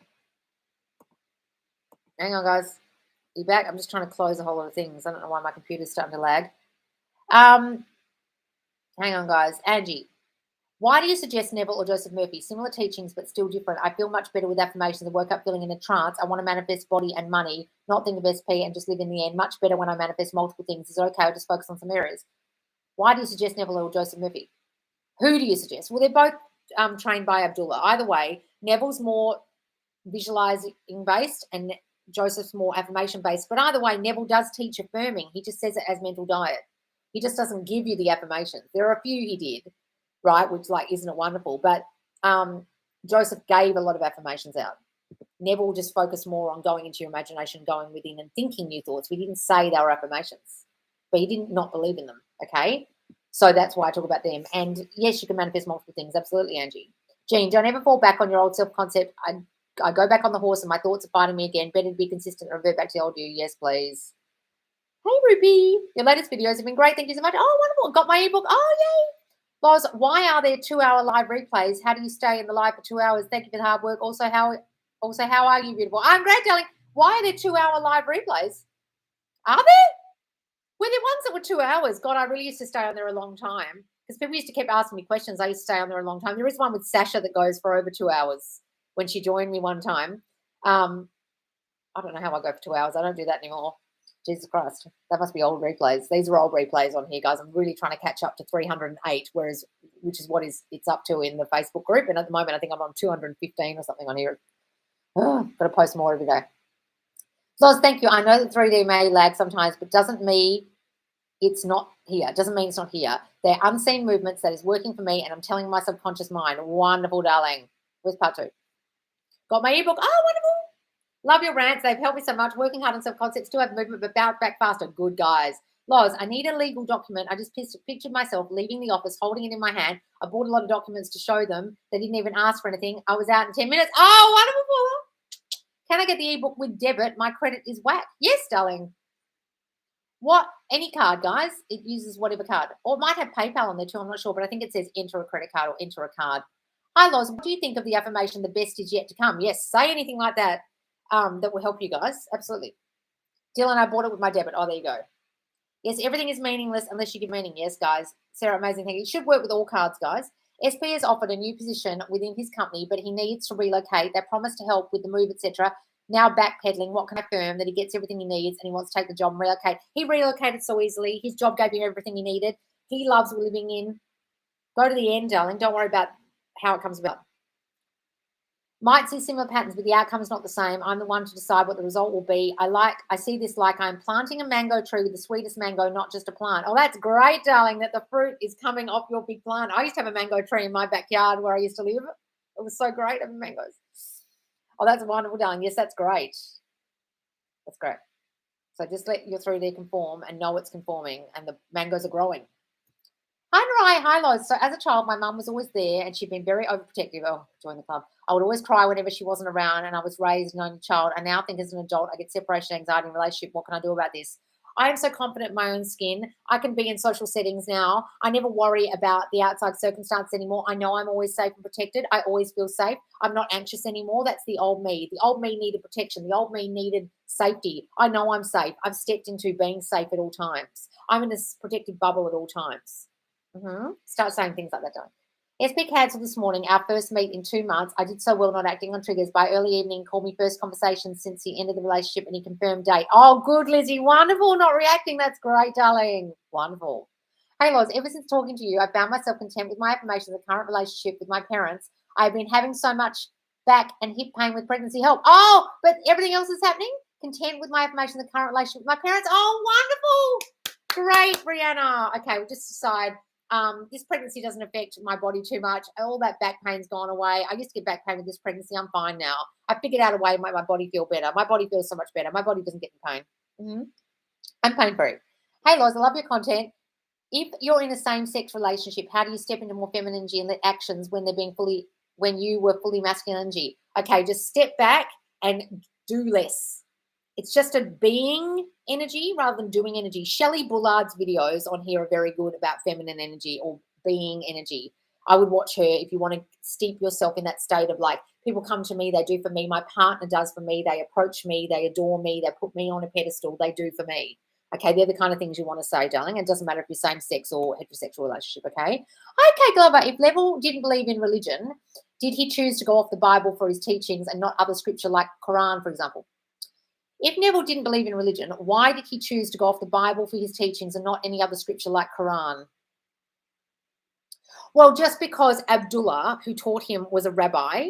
hang on, guys. Are you back? I'm just trying to close a whole lot of things. I don't know why my computer's starting to lag. Hang on, guys. Angie, why do you suggest Neville or Joseph Murphy? Similar teachings, but still different. I feel much better with affirmations. I woke up feeling in a trance. I want to manifest body and money, not think of SP and just live in the end. Much better when I manifest multiple things. Is it okay? I'll just focus on some areas. Why do you suggest Neville or Joseph Murphy? Who do you suggest? Well, they're both trained by Abdullah. Either way, Neville's more visualizing based and Joseph's more affirmation based. But either way, Neville does teach affirming. He just says it as mental diet. He just doesn't give you the affirmations. There are a few he did, right, which like, isn't it wonderful? But Joseph gave a lot of affirmations out. Neville just focused more on going into your imagination, going within and thinking new thoughts. We didn't say they were affirmations, but he didn't not believe in them, okay? So that's why I talk about them. And yes, you can manifest multiple things. Absolutely, Angie. Jean, don't ever fall back on your old self-concept. I go back on the horse and my thoughts are fighting me again. Better to be consistent and revert back to the old you. Yes, please. Hey, Ruby. Your latest videos have been great. Thank you so much. Oh, wonderful. Got my ebook. Oh, yay. Loz, why are there 2-hour live replays? How do you stay in the live for 2 hours? Thank you for the hard work. Also, how are you, beautiful? I'm great, darling. Why are there 2-hour live replays? Are there? Were there ones that were 2 hours? God, I really used to stay on there a long time because people used to keep asking me questions. I used to stay on there a long time. There is one with Sasha that goes for over 2 hours when she joined me one time. I don't know how I go for 2 hours. I don't do that anymore. Jesus Christ. That must be old replays. These are old replays on here, guys. I'm really trying to catch up to 308, which is what it's up to in the Facebook group. And at the moment, I think I'm on 215 or something on here. Got to post more every day. Loz, thank you. I know that 3D may lag sometimes, but doesn't mean it's not here. Doesn't mean it's not here. They're unseen movements that is working for me, and I'm telling my subconscious mind, wonderful, darling. Where's part 2? Got my ebook. Oh, wonderful. Love your rants. They've helped me so much. Working hard on self-concept, still have movement, but bounce back faster. Good, guys. Loz, I need a legal document. I just pictured myself leaving the office, holding it in my hand. I bought a lot of documents to show them. They didn't even ask for anything. I was out in 10 minutes. Oh, wonderful. Can I get the ebook with debit? My credit is whack. Yes, darling. What? Any card, guys. It uses whatever card. Or it might have PayPal on there too. I'm not sure, but I think it says enter a credit card or enter a card. Hi, Loz. What do you think of the affirmation, the best is yet to come? Yes, say anything like that that will help you guys. Absolutely. Dylan, I bought it with my debit. Oh, there you go. Yes, everything is meaningless unless you give meaning. Yes, guys. Sarah, amazing thing. It should work with all cards, guys. SP has offered a new position within his company, but he needs to relocate. They promised to help with the move, etc. Now backpedaling. What can I confirm that he gets everything he needs and he wants to take the job and relocate? He relocated so easily. His job gave him everything he needed. He loves living in. Go to the end, darling. Don't worry about how it comes about. Might see similar patterns, but the outcome is not the same. I'm the one to decide what the result will be. I see this like I'm planting a mango tree with the sweetest mango, not just a plant. Oh, that's great, darling, that the fruit is coming off your big plant. I used to have a mango tree in my backyard where I used to live. It was so great having mangoes. Oh, that's wonderful, darling. Yes, that's great. That's great. So just let your 3D conform and know it's conforming and the mangoes are growing. Hi, Narai. Hi, Loz. So as a child, my mum was always there and she'd been very overprotective. Oh, join the club. I would always cry whenever she wasn't around, and I was raised an only child. I now think as an adult, I get separation anxiety in a relationship. What can I do about this? I am so confident in my own skin. I can be in social settings now. I never worry about the outside circumstance anymore. I know I'm always safe and protected. I always feel safe. I'm not anxious anymore. That's the old me. The old me needed protection. The old me needed safety. I know I'm safe. I've stepped into being safe at all times. I'm in this protected bubble at all times. Start saying things like that, don't. SP cancelled this morning, our first meet in 2 months. I did so well not acting on triggers. By early evening, called me first conversation since the end of the relationship, and he confirmed date. Oh, good, Lizzie. Wonderful. Not reacting. That's great, darling. Wonderful. Hey, Loz, ever since talking to you, I found myself content with my affirmations of the current relationship with my parents. I've been having so much back and hip pain with pregnancy help. Oh, but everything else is happening? Content with my affirmations of the current relationship with my parents. Oh, wonderful. Great, Brianna. Okay, we'll just decide. This pregnancy doesn't affect my body too much. All that back pain's gone away. I used to get back pain with this pregnancy. I'm fine now. I figured out a way to make my body feel better. My body feels so much better. My body doesn't get in pain. I'm pain-free. Hey, Loz, I love your content. If you're in a same-sex relationship, how do you step into more feminine energy and let actions when you were fully masculine energy? Okay, just step back and do less. It's just a being energy rather than doing energy. Shelley Bullard's videos on here are very good about feminine energy or being energy. I would watch her if you want to steep yourself in that state of like, people come to me, they do for me, my partner does for me, they approach me, they adore me, they put me on a pedestal, they do for me. Okay, they're the kind of things you want to say, darling. It doesn't matter if you're same sex or heterosexual relationship, okay? Okay, Glover, if Neville didn't believe in religion, did he choose to go off the Bible for his teachings and not other scripture like Quran, for example? If Neville didn't believe in religion, why did he choose to go off the Bible for his teachings and not any other scripture like Quran? Well, just because Abdullah, who taught him, was a rabbi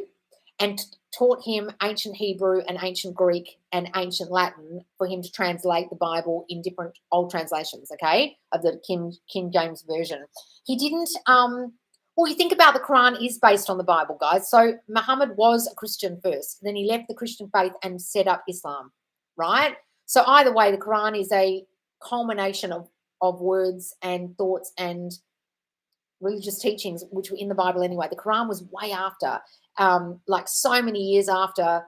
and taught him ancient Hebrew and ancient Greek and ancient Latin for him to translate the Bible in different old translations, okay, of the King James Version. He didn't, well, you think about the Quran is based on the Bible, guys. So Muhammad was a Christian first. Then he left the Christian faith and set up Islam, right? So either way, the Quran is a culmination of words and thoughts and religious teachings, which were in the Bible anyway. The Quran was way after, like so many years after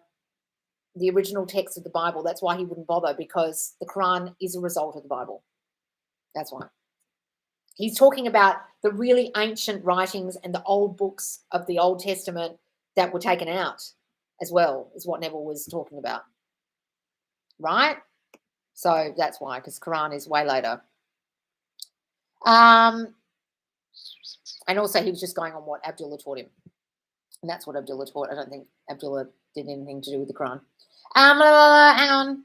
the original text of the Bible. That's why he wouldn't bother, because the Quran is a result of the Bible. That's why. He's talking about the really ancient writings and the old books of the Old Testament that were taken out as well, is what Neville was talking about. Right? So that's why, because Quran is way later. And also he was just going on what Abdullah taught him. And that's what Abdullah taught. I don't think Abdullah did anything to do with the Quran. Hang on.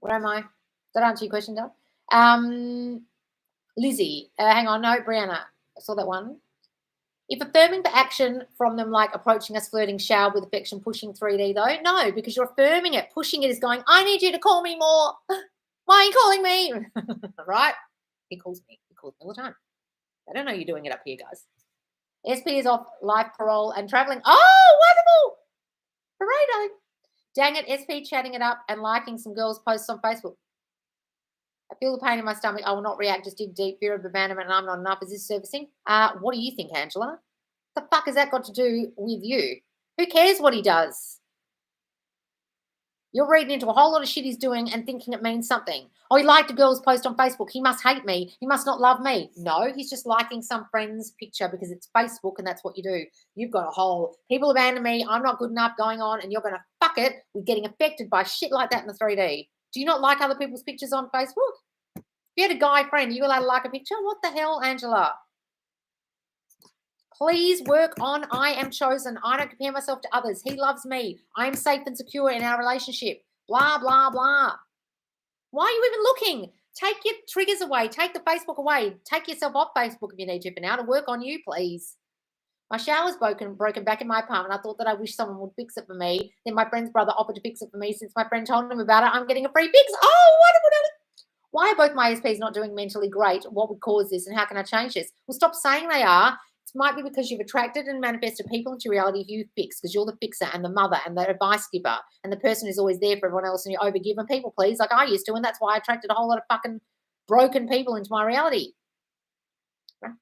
Where am I? Did that answer your question, Dale? Lizzie. Hang on. No, Brianna. I saw that one. If affirming for action from them, like approaching us, flirting, shower with affection, pushing 3D, though? No, because you're affirming it. Pushing it is going, I need you to call me more. Why are you calling me? Right? He calls me. He calls me all the time. I don't know you're doing it up here, guys. SP is off life, parole, and traveling. Oh, wonderful. Hooray, darling. Dang it, SP chatting it up and liking some girls' posts on Facebook. I feel the pain in my stomach. I will not react. Just dig deep. Fear of abandonment and I'm not enough. Is this servicing? What do you think, Angela? What the fuck has that got to do with you? Who cares what he does? You're reading into a whole lot of shit he's doing and thinking it means something. Oh, he liked a girl's post on Facebook. He must hate me. He must not love me. No, he's just liking some friend's picture because it's Facebook and that's what you do. You've got a whole people abandon me, I'm not good enough going on, and you're going to fuck it with getting affected by shit like that in the 3D. Do you not like other people's pictures on Facebook? If you had a guy friend, are you allowed to like a picture? What the hell, Angela? Please work on I am chosen. I don't compare myself to others. He loves me. I am safe and secure in our relationship. Blah, blah, blah. Why are you even looking? Take your triggers away. Take the Facebook away. Take yourself off Facebook if you need to for now to work on you, please. My shower's broken back in my apartment. I thought that I wish someone would fix it for me. Then my friend's brother offered to fix it for me. Since my friend told him about it, I'm getting a free fix. Oh, wonderful. Why are both my SPs not doing mentally great? What would cause this and how can I change this? Well, stop saying they are. It might be because you've attracted and manifested people into reality who you fix, because you're the fixer and the mother and the advice giver and the person who's always there for everyone else, and you're overgiving people, please, like I used to, and that's why I attracted a whole lot of fucking broken people into my reality. Right?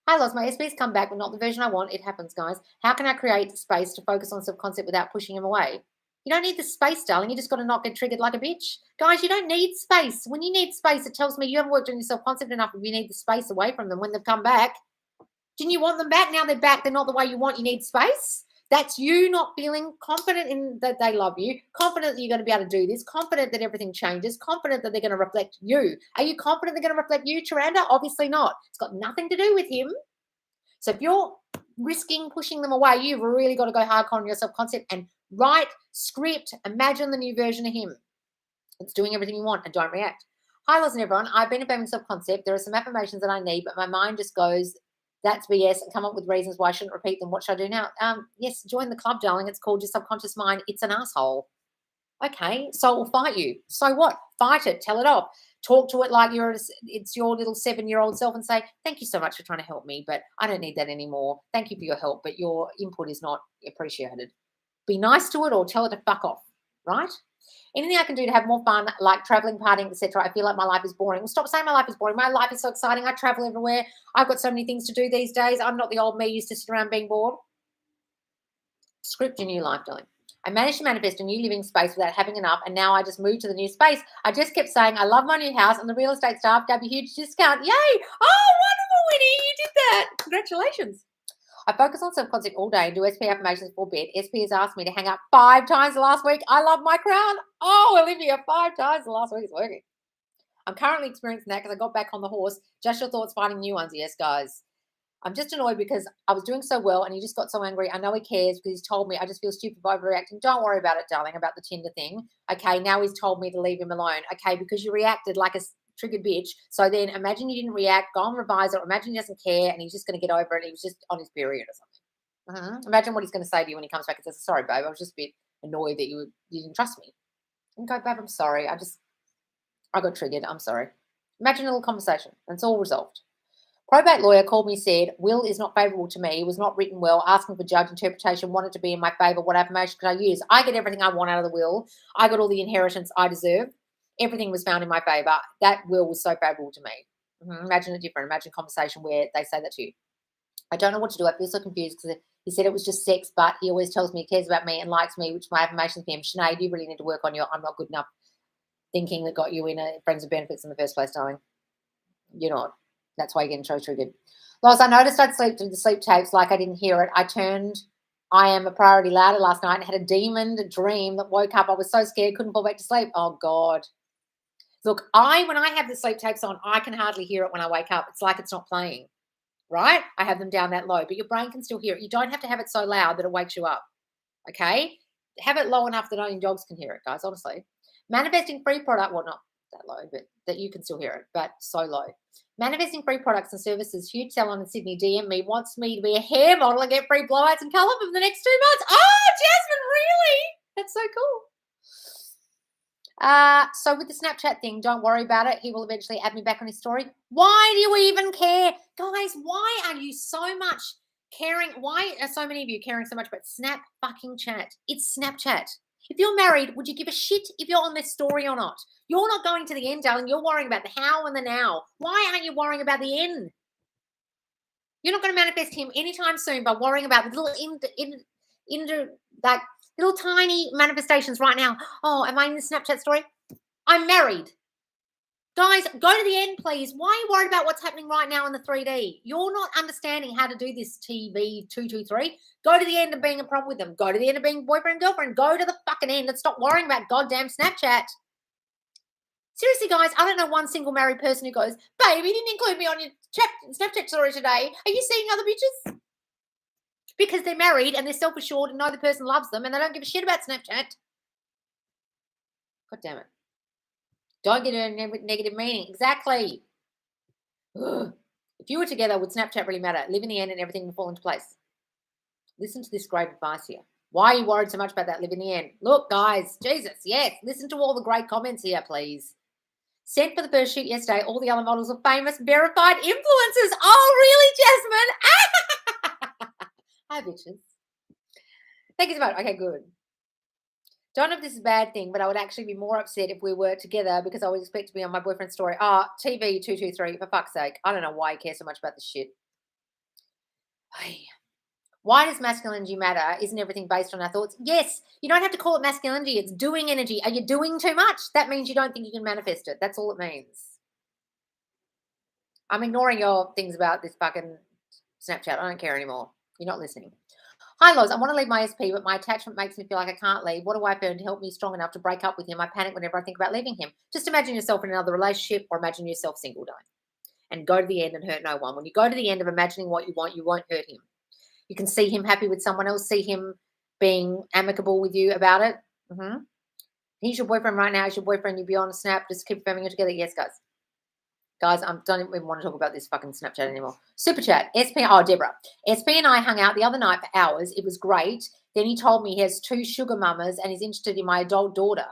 I lost my SP's come back, but not the version I want. It happens, guys. How can I create space to focus on self-concept without pushing him away? You don't need the space, darling. You just got to not get triggered like a bitch. Guys, you don't need space. When you need space, it tells me you haven't worked on your self-concept enough if you need the space away from them when they've come back. Didn't you want them back? Now they're back. They're not the way you want. You need space. That's you not feeling confident in that they love you, confident that you're going to be able to do this, confident that everything changes, confident that they're going to reflect you. Are you confident they're going to reflect you, Taranda? Obviously not. It's got nothing to do with him. So if you're risking pushing them away, you've really got to go hardcore on your self-concept and write, script, imagine the new version of him. It's doing everything you want and don't react. Hi, listen, everyone. I've been affirming self-concept. There are some affirmations that I need, but my mind just goes, that's BS, and come up with reasons why I shouldn't repeat them. What should I do now? Yes, join the club, darling. It's called your subconscious mind. It's an asshole. Okay, so it will fight you. So what? Fight it. Tell it off. Talk to it like it's your little 7-year-old self and say, thank you so much for trying to help me, but I don't need that anymore. Thank you for your help, but your input is not appreciated. Be nice to it or tell it to fuck off, right? Anything I can do to have more fun, like traveling, partying, etc. I feel like my life is boring. Well, stop saying my life is boring. My life is so exciting. I travel everywhere. I've got so many things to do these days. I'm not the old me used to sit around being bored. Script your new life, darling. I managed to manifest a new living space without having enough, and now I just moved to the new space. I just kept saying, I love my new house, and the real estate staff gave me a huge discount. Yay! Oh, wonderful, Winnie. You did that. Congratulations. I focus on self-concept all day and do SP affirmations before bed. SP has asked me to hang up 5 times the last week. I love my crown. Oh, Olivia, 5 times the last week is working. I'm currently experiencing that because I got back on the horse. Just your thoughts finding new ones. Yes, guys. I'm just annoyed because I was doing so well and he just got so angry. I know he cares because he's told me. I just feel stupid by overreacting. Don't worry about it, darling, about the Tinder thing. Okay, now he's told me to leave him alone. Okay, because you reacted like a triggered bitch. So then imagine you didn't react, go and revise it, or imagine he doesn't care and he's just going to get over it. He was just on his period or something. Imagine what he's going to say to you when he comes back and says, sorry, babe, I was just a bit annoyed that you didn't trust me. And go, babe, I'm sorry. I got triggered. I'm sorry. Imagine a little conversation and it's all resolved. Probate lawyer called me, said, will is not favourable to me, was not written well, asking for judge interpretation, wanted to be in my favour. What affirmation could I use? I get everything I want out of the will. I got all the inheritance I deserve. Everything was found in my favour. That will was so favourable to me. Imagine it different. Imagine a conversation where they say that to you. I don't know what to do. I feel so confused because he said it was just sex, but he always tells me he cares about me and likes me, which my affirmations for him. Sinead, you really need to work on your I'm not good enough thinking that got you in a friends with benefits in the first place, darling. You're not. That's why you're getting so triggered. Loz, I noticed I'd sleep through the sleep tapes like I didn't hear it. I turned I am a priority louder last night and had a demon dream that woke up. I was so scared, couldn't fall back to sleep. Oh, God. Look, when I have the sleep tapes on, I can hardly hear it when I wake up. It's like it's not playing, right? I have them down that low, but your brain can still hear it. You don't have to have it so loud that it wakes you up, okay? Have it low enough that only dogs can hear it, guys, honestly. Manifesting free product, well, not that low, but that you can still hear it, but so low. Manifesting free products and services. Huge salon in Sydney DM me, wants me to be a hair model and get free blowouts and colour for the next 2 months. Oh, Jasmine, really? That's so cool. So with the Snapchat thing, don't worry about it. He will eventually add me back on his story. Why do you even care? Guys, why are you so much caring? Why are so many of you caring so much about Snap fucking chat? It's Snapchat. If you're married, would you give a shit if you're on this story or not? You're not going to the end, darling. You're worrying about the how and the now. Why aren't you worrying about the end? You're not going to manifest him anytime soon by worrying about the little like little tiny manifestations right now. Oh, am I in the Snapchat story? I'm married. Guys, go to the end, please. Why are you worried about what's happening right now in the 3D? You're not understanding how to do this TV223. Go to the end of being a problem with them. Go to the end of being boyfriend, girlfriend. Go to the fucking end and stop worrying about goddamn Snapchat. Seriously, guys, I don't know one single married person who goes, babe, you didn't include me on your Snapchat story today. Are you seeing other bitches? Because they're married and they're self-assured and know the person loves them and they don't give a shit about Snapchat. God damn it. Don't get a negative meaning. Exactly. Ugh. If you were together, would Snapchat really matter? Live in the end and everything will fall into place. Listen to this great advice here. Why are you worried so much about that? Live in the end. Look, guys, Jesus, yes. Listen to all the great comments here, please. Sent for the first shoot yesterday. All the other models are famous, verified influencers. Oh, really, Jasmine? Hi, bitches. Thank you so much. Okay, good. Don't know if this is a bad thing, but I would actually be more upset if we were together because I would expect to be on my boyfriend's story. TV223, for fuck's sake. I don't know why you care so much about this shit. Ay. Why does masculinity matter? Isn't everything based on our thoughts? Yes. You don't have to call it masculinity. It's doing energy. Are you doing too much? That means you don't think you can manifest it. That's all it means. I'm ignoring your things about this fucking Snapchat. I don't care anymore. You're not listening. Hi, Loz. I want to leave my SP, but my attachment makes me feel like I can't leave. What do I do to help me strong enough to break up with him? I panic whenever I think about leaving him. Just imagine yourself in another relationship or imagine yourself single, don't. And go to the end and hurt no one. When you go to the end of imagining what you want, you won't hurt him. You can see him happy with someone else, see him being amicable with you about it. He's your boyfriend right now. He's your boyfriend. You'll be on Snap. Just keep filming it together. Yes, guys. Guys, I don't even want to talk about this fucking Snapchat anymore. Super chat. Deborah. SP and I hung out the other night for hours. It was great. Then he told me he has 2 sugar mamas and he's interested in my adult daughter.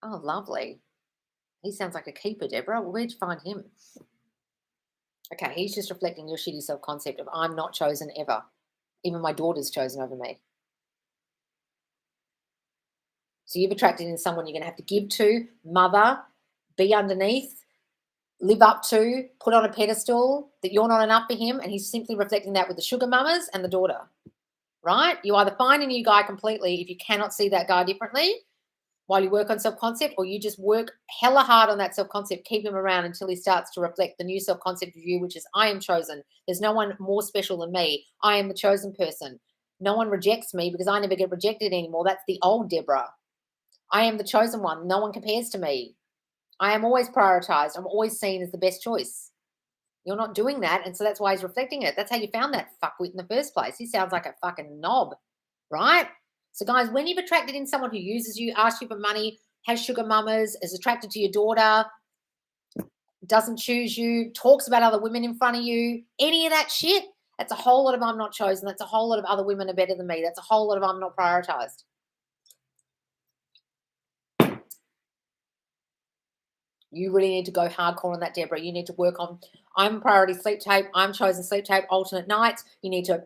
Oh, lovely. He sounds like a keeper, Deborah. Well, where'd you find him? Okay, he's just reflecting your shitty self-concept of I'm not chosen ever. Even my daughter's chosen over me. So you've attracted in someone you're going to have to give to, mother, be underneath, live up to, put on a pedestal, that you're not enough for him, and he's simply reflecting that with the sugar mamas and the daughter, right? You either find a new guy completely if you cannot see that guy differently while you work on self-concept, or you just work hella hard on that self-concept, keep him around until he starts to reflect the new self-concept of you, which is I am chosen. There's no one more special than me. I am the chosen person. No one rejects me because I never get rejected anymore. That's the old Deborah. I am the chosen one. No one compares to me. I am always prioritized. I'm always seen as the best choice. You're not doing that, and so that's why he's reflecting it. That's how you found that fuckwit in the first place. He sounds like a fucking knob, right? So, guys, when you've attracted in someone who uses you, asks you for money, has sugar mamas, is attracted to your daughter, doesn't choose you, talks about other women in front of you, any of that shit, that's a whole lot of I'm not chosen. That's a whole lot of other women are better than me. That's a whole lot of I'm not prioritized. You really need to go hardcore on that, Deborah. You need to work on I'm priority sleep tape, I'm chosen sleep tape, alternate nights. You need to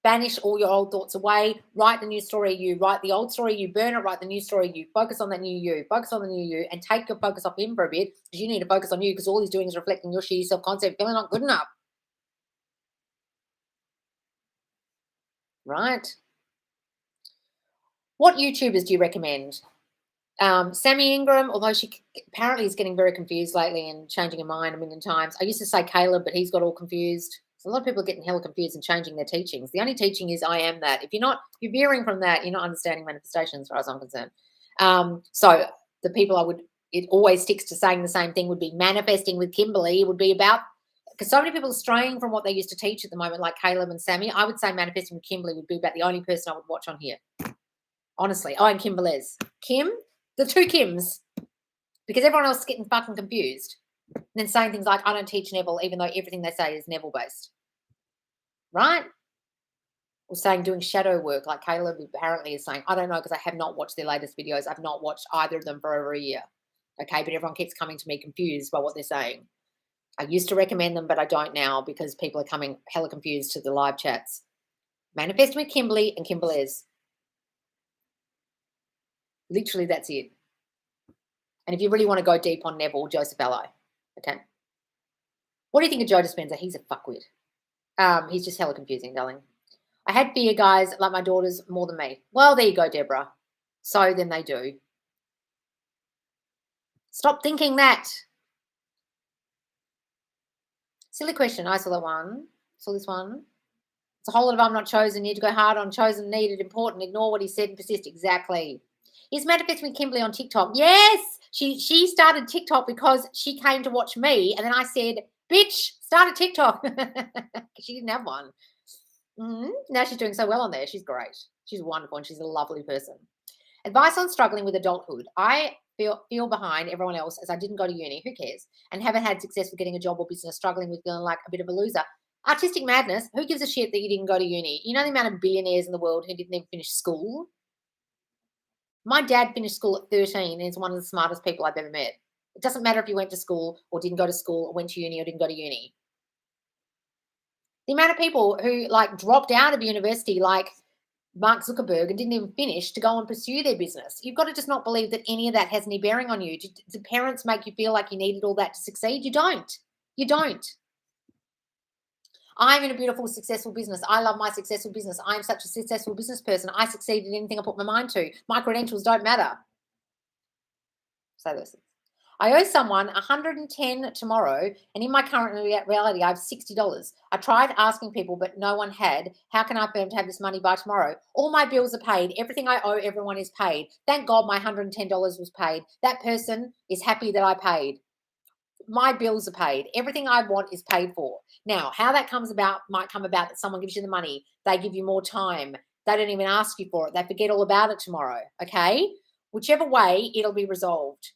banish all your old thoughts away. Write the new story you. Write the old story you. Burn it. Write the new story you. Focus on that new you. Focus on the new you. And take your focus off him for a bit because you need to focus on you because all he's doing is reflecting your shitty self-concept, feeling not good enough. Right? What YouTubers do you recommend? Sammy Ingram, although she apparently is getting very confused lately and changing her mind a million times. I used to say Caleb, but he's got all confused. So a lot of people are getting hella confused and changing their teachings. The only teaching is I am that. If you're veering from that, you're not understanding manifestation as far as I'm concerned. So the people it always sticks to saying the same thing would be manifesting with Kimberly. It would be about, because so many people are straying from what they used to teach at the moment, like Caleb and Sammy. I would say manifesting with Kimberly would be about the only person I would watch on here. Honestly. Oh, and Kimberly's. Kim, the 2 Kims, because everyone else is getting fucking confused. And then saying things like, I don't teach Neville, even though everything they say is Neville-based. Right? Or saying doing shadow work, like Caleb apparently is saying. I don't know because I have not watched their latest videos. I've not watched either of them for over a year. Okay, but everyone keeps coming to me confused by what they're saying. I used to recommend them, but I don't now because people are coming hella confused to the live chats. Manifest with Kimberly and Kimberly's. Literally, that's it. And if you really want to go deep on Neville, Joseph Allo. Okay. What do you think of Joe Dispenza? He's a fuckwit. He's just hella confusing, darling. I had fear, guys, like my daughters more than me. Well, there you go, Deborah. So then they do. Stop thinking that. Silly question. I saw that one. Saw this one. It's a whole lot of I'm not chosen. Need to go hard on chosen, needed, important. Ignore what he said and persist. Exactly. Is manifesting with Kimberly on TikTok? Yes. She started TikTok because she came to watch me. And then I said, bitch, start a TikTok. She didn't have one. Now she's doing so well on there. She's great. She's wonderful and she's a lovely person. Advice on struggling with adulthood. I feel behind everyone else as I didn't go to uni. Who cares? And haven't had success with getting a job or business, struggling with feeling like a bit of a loser. Artistic madness. Who gives a shit that you didn't go to uni? You know the amount of billionaires in the world who didn't even finish school? My dad finished school at 13 and is one of the smartest people I've ever met. It doesn't matter if you went to school or didn't go to school or went to uni or didn't go to uni. The amount of people who dropped out of university like Mark Zuckerberg and didn't even finish to go and pursue their business. You've got to just not believe that any of that has any bearing on you. Do parents make you feel like you needed all that to succeed? You don't. You don't. I'm in a beautiful, successful business. I love my successful business. I'm such a successful business person. I succeed in anything I put my mind to. My credentials don't matter. Say those things. I owe someone 110 tomorrow, and in my current reality, I have $60. I tried asking people, but no one had. How can I be able to have this money by tomorrow? All my bills are paid. Everything I owe everyone is paid. Thank God my $110 was paid. That person is happy that I paid. My bills are paid. Everything I want is paid for. Now, how that comes about might come about that someone gives you the money. They give you more time. They don't even ask you for it. They forget all about it tomorrow. Okay? Whichever way, it'll be resolved.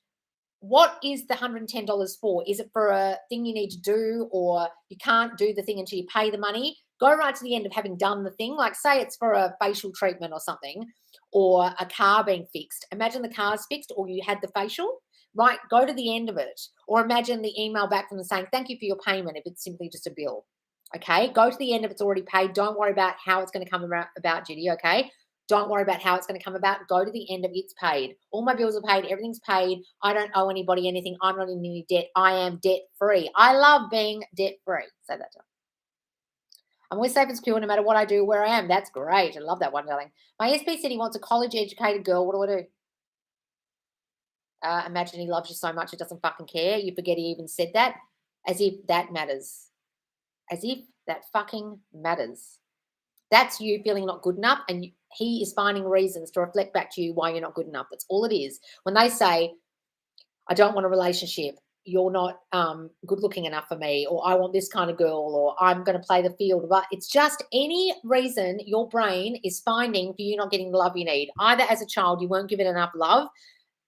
What is the $110 for? Is it for a thing you need to do, or you can't do the thing until you pay the money? Go right to the end of having done the thing. Like, say it's for a facial treatment or something, or a car being fixed. Imagine the car's fixed, or you had the facial, right? Go to the end of it. Or imagine the email back from them saying, thank you for your payment, if it's simply just a bill. Okay, go to the end of it's already paid. Don't worry about how it's going to come about, Judy. Okay, don't worry about how it's going to come about. Go to the end of it's paid. All my bills are paid. Everything's paid. I don't owe anybody anything. I'm not in any debt. I am debt free. I love being debt free. Say that to them. I'm always safe and secure no matter what I do, where I am. That's great. I love that one, darling. My SP said he wants a college educated girl. What do I do? Imagine he loves you so much he doesn't fucking care. You forget he even said that. As if that matters. As if that fucking matters. That's you feeling not good enough, and he is finding reasons to reflect back to you why you're not good enough. That's all it is. When they say, I don't want a relationship, you're not good looking enough for me, or I want this kind of girl, or I'm going to play the field. But it's just any reason your brain is finding for you not getting the love you need. Either as a child you weren't given enough love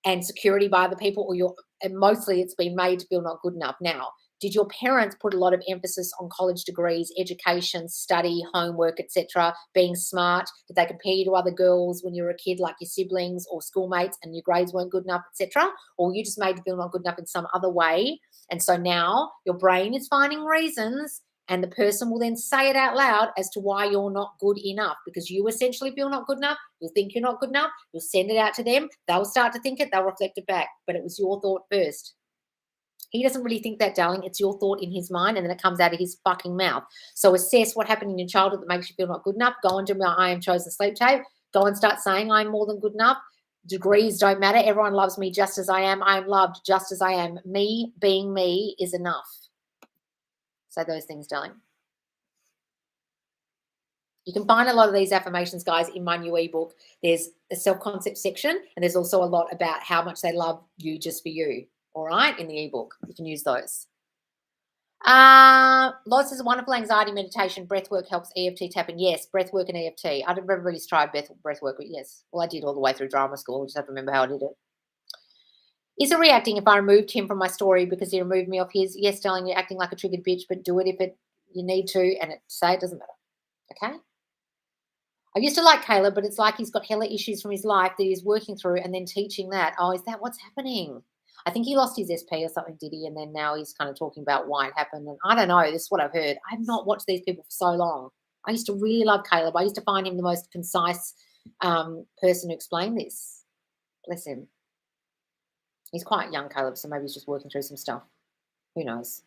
and security by other people, or and mostly it's been made to feel not good enough. Now, did your parents put a lot of emphasis on college degrees, education, study, homework, etc., being smart? Did they compare you to other girls when you were a kid, like your siblings or schoolmates, and your grades weren't good enough, etc.? Or you just made to feel not good enough in some other way? And so now your brain is finding reasons, and the person will then say it out loud as to why you're not good enough, because you essentially feel not good enough. You'll think you're not good enough. You'll send it out to them. They'll start to think it. They'll reflect it back. But it was your thought first. He doesn't really think that, darling. It's your thought in his mind, and then it comes out of his fucking mouth. So assess what happened in your childhood that makes you feel not good enough. Go and do my I Am Chosen sleep tape. Go and start saying I'm more than good enough. Degrees don't matter. Everyone loves me just as I am. I am loved just as I am. Me being me is enough. Say those things, darling. You can find a lot of these affirmations, guys, in my new ebook. There's a self-concept section, and there's also a lot about how much they love you just for you. All right, in the ebook. You can use those. Lots is a wonderful anxiety meditation. Breath work helps. EFT tapping. Yes, breath work and EFT. I've never really tried breath work, but yes. Well, I did all the way through drama school. I just have to remember how I did it. Is it reacting if I removed him from my story because he removed me off his? Yes, darling, you're acting like a triggered bitch, but do it if you need to, and say it doesn't matter. Okay? I used to like Caleb, but it's like he's got hella issues from his life that he's working through and then teaching that. Oh, is that what's happening? I think he lost his SP or something, did he? And then now he's kind of talking about why it happened. And I don't know. This is what I've heard. I have not watched these people for so long. I used to really love Caleb. I used to find him the most concise person to explain this. Bless him. He's quite young, Caleb, so maybe he's just working through some stuff. Who knows?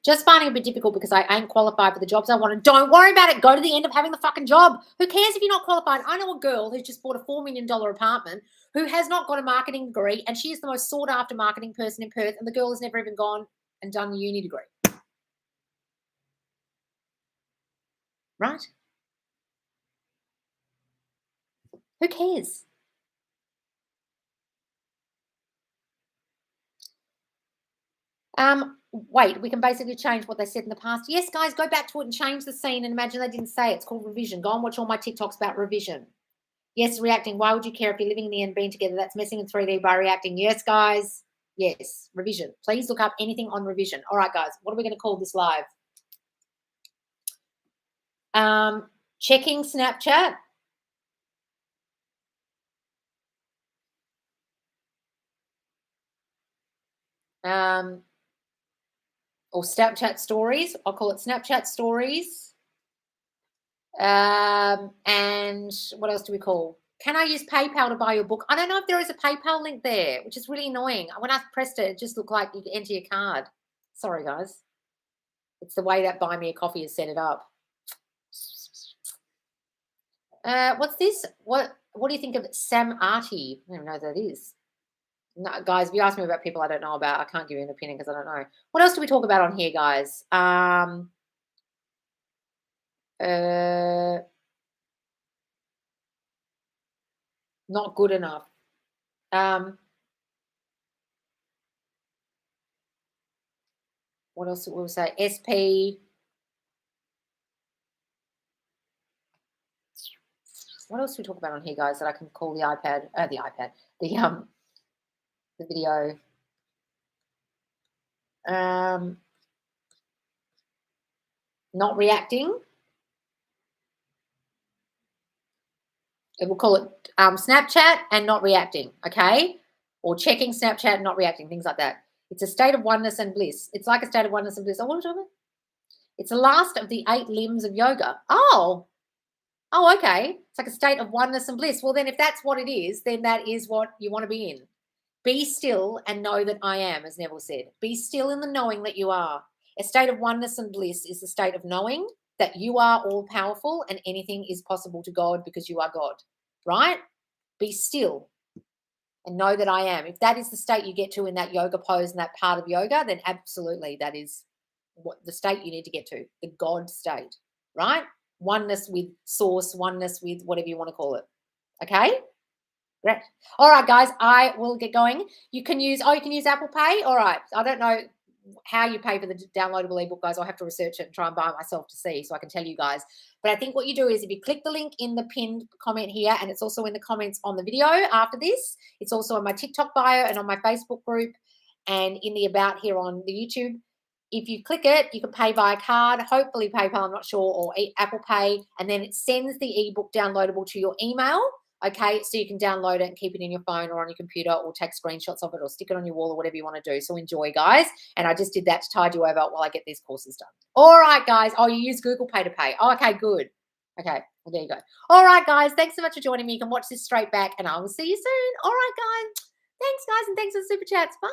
Just finding it a bit difficult because I ain't qualified for the jobs I want. And don't worry about it. Go to the end of having the fucking job. Who cares if you're not qualified? I know a girl who's just bought a $4 million apartment who has not got a marketing degree, and she is the most sought after marketing person in Perth, and the girl has never even gone and done a uni degree. Right? Who cares? Wait, we can basically change what they said in the past. Yes, guys, go back to it and change the scene and imagine they didn't say it. It's called revision. Go and watch all my TikToks about revision. Yes, reacting. Why would you care if you're living in the end, being together? That's messing in 3D by reacting. Yes, guys. Yes, revision. Please look up anything on revision. All right, guys, what are we going to call this live? Checking Snapchat. Or Snapchat stories. I'll call it Snapchat stories. And what else do we call? Can I use PayPal to buy your book? I don't know if there is a PayPal link there, which is really annoying. When I pressed it, it just looked like you could enter your card. Sorry, guys. It's the way that Buy Me a Coffee has set it up. What's this? What do you think of Sam Artie? I don't even know what that is. No, guys, if you ask me about people I don't know about, I can't give you an opinion because I don't know. What else do we talk about on here, guys? Not good enough. What else will we say? SP. What else do we talk about on here, guys, that I can call the iPad, the video. Not reacting. We'll call it Snapchat and not reacting, okay? Or checking Snapchat and not reacting, things like that. It's a state of oneness and bliss. It's like a state of oneness and bliss. Oh, what are we talking about? It's the last of the 8 limbs of yoga. Oh, okay. It's like a state of oneness and bliss. Well, then if that's what it is, then that is what you want to be in. Be still and know that I am, as Neville said. Be still in the knowing that you are. A state of oneness and bliss is the state of knowing that you are all powerful and anything is possible to God because you are God, right? Be still and know that I am. If that is the state you get to in that yoga pose and that part of yoga, then absolutely that is what the state you need to get to, the God state, right? Oneness with source, oneness with whatever you want to call it. Okay? Great. All right, guys, I will get going. You can use Apple Pay. All right. I don't know how you pay for the downloadable ebook, guys. I'll have to research it and try and buy it myself to see so I can tell you guys. But I think what you do is if you click the link in the pinned comment here, and it's also in the comments on the video after this, it's also on my TikTok bio and on my Facebook group and in the about here on the YouTube. If you click it, you can pay via card, hopefully PayPal, I'm not sure, or Apple Pay, and then it sends the ebook downloadable to your email. Okay, so you can download it and keep it in your phone or on your computer or take screenshots of it or stick it on your wall or whatever you want to do. So enjoy, guys. And I just did that to tide you over while I get these courses done. All right, guys. Oh, you use Google Pay to pay. Oh, okay, good. Okay, well, there you go. All right, guys. Thanks so much for joining me. You can watch this straight back and I will see you soon. All right, guys. Thanks, guys, and thanks for the super chats. Bye.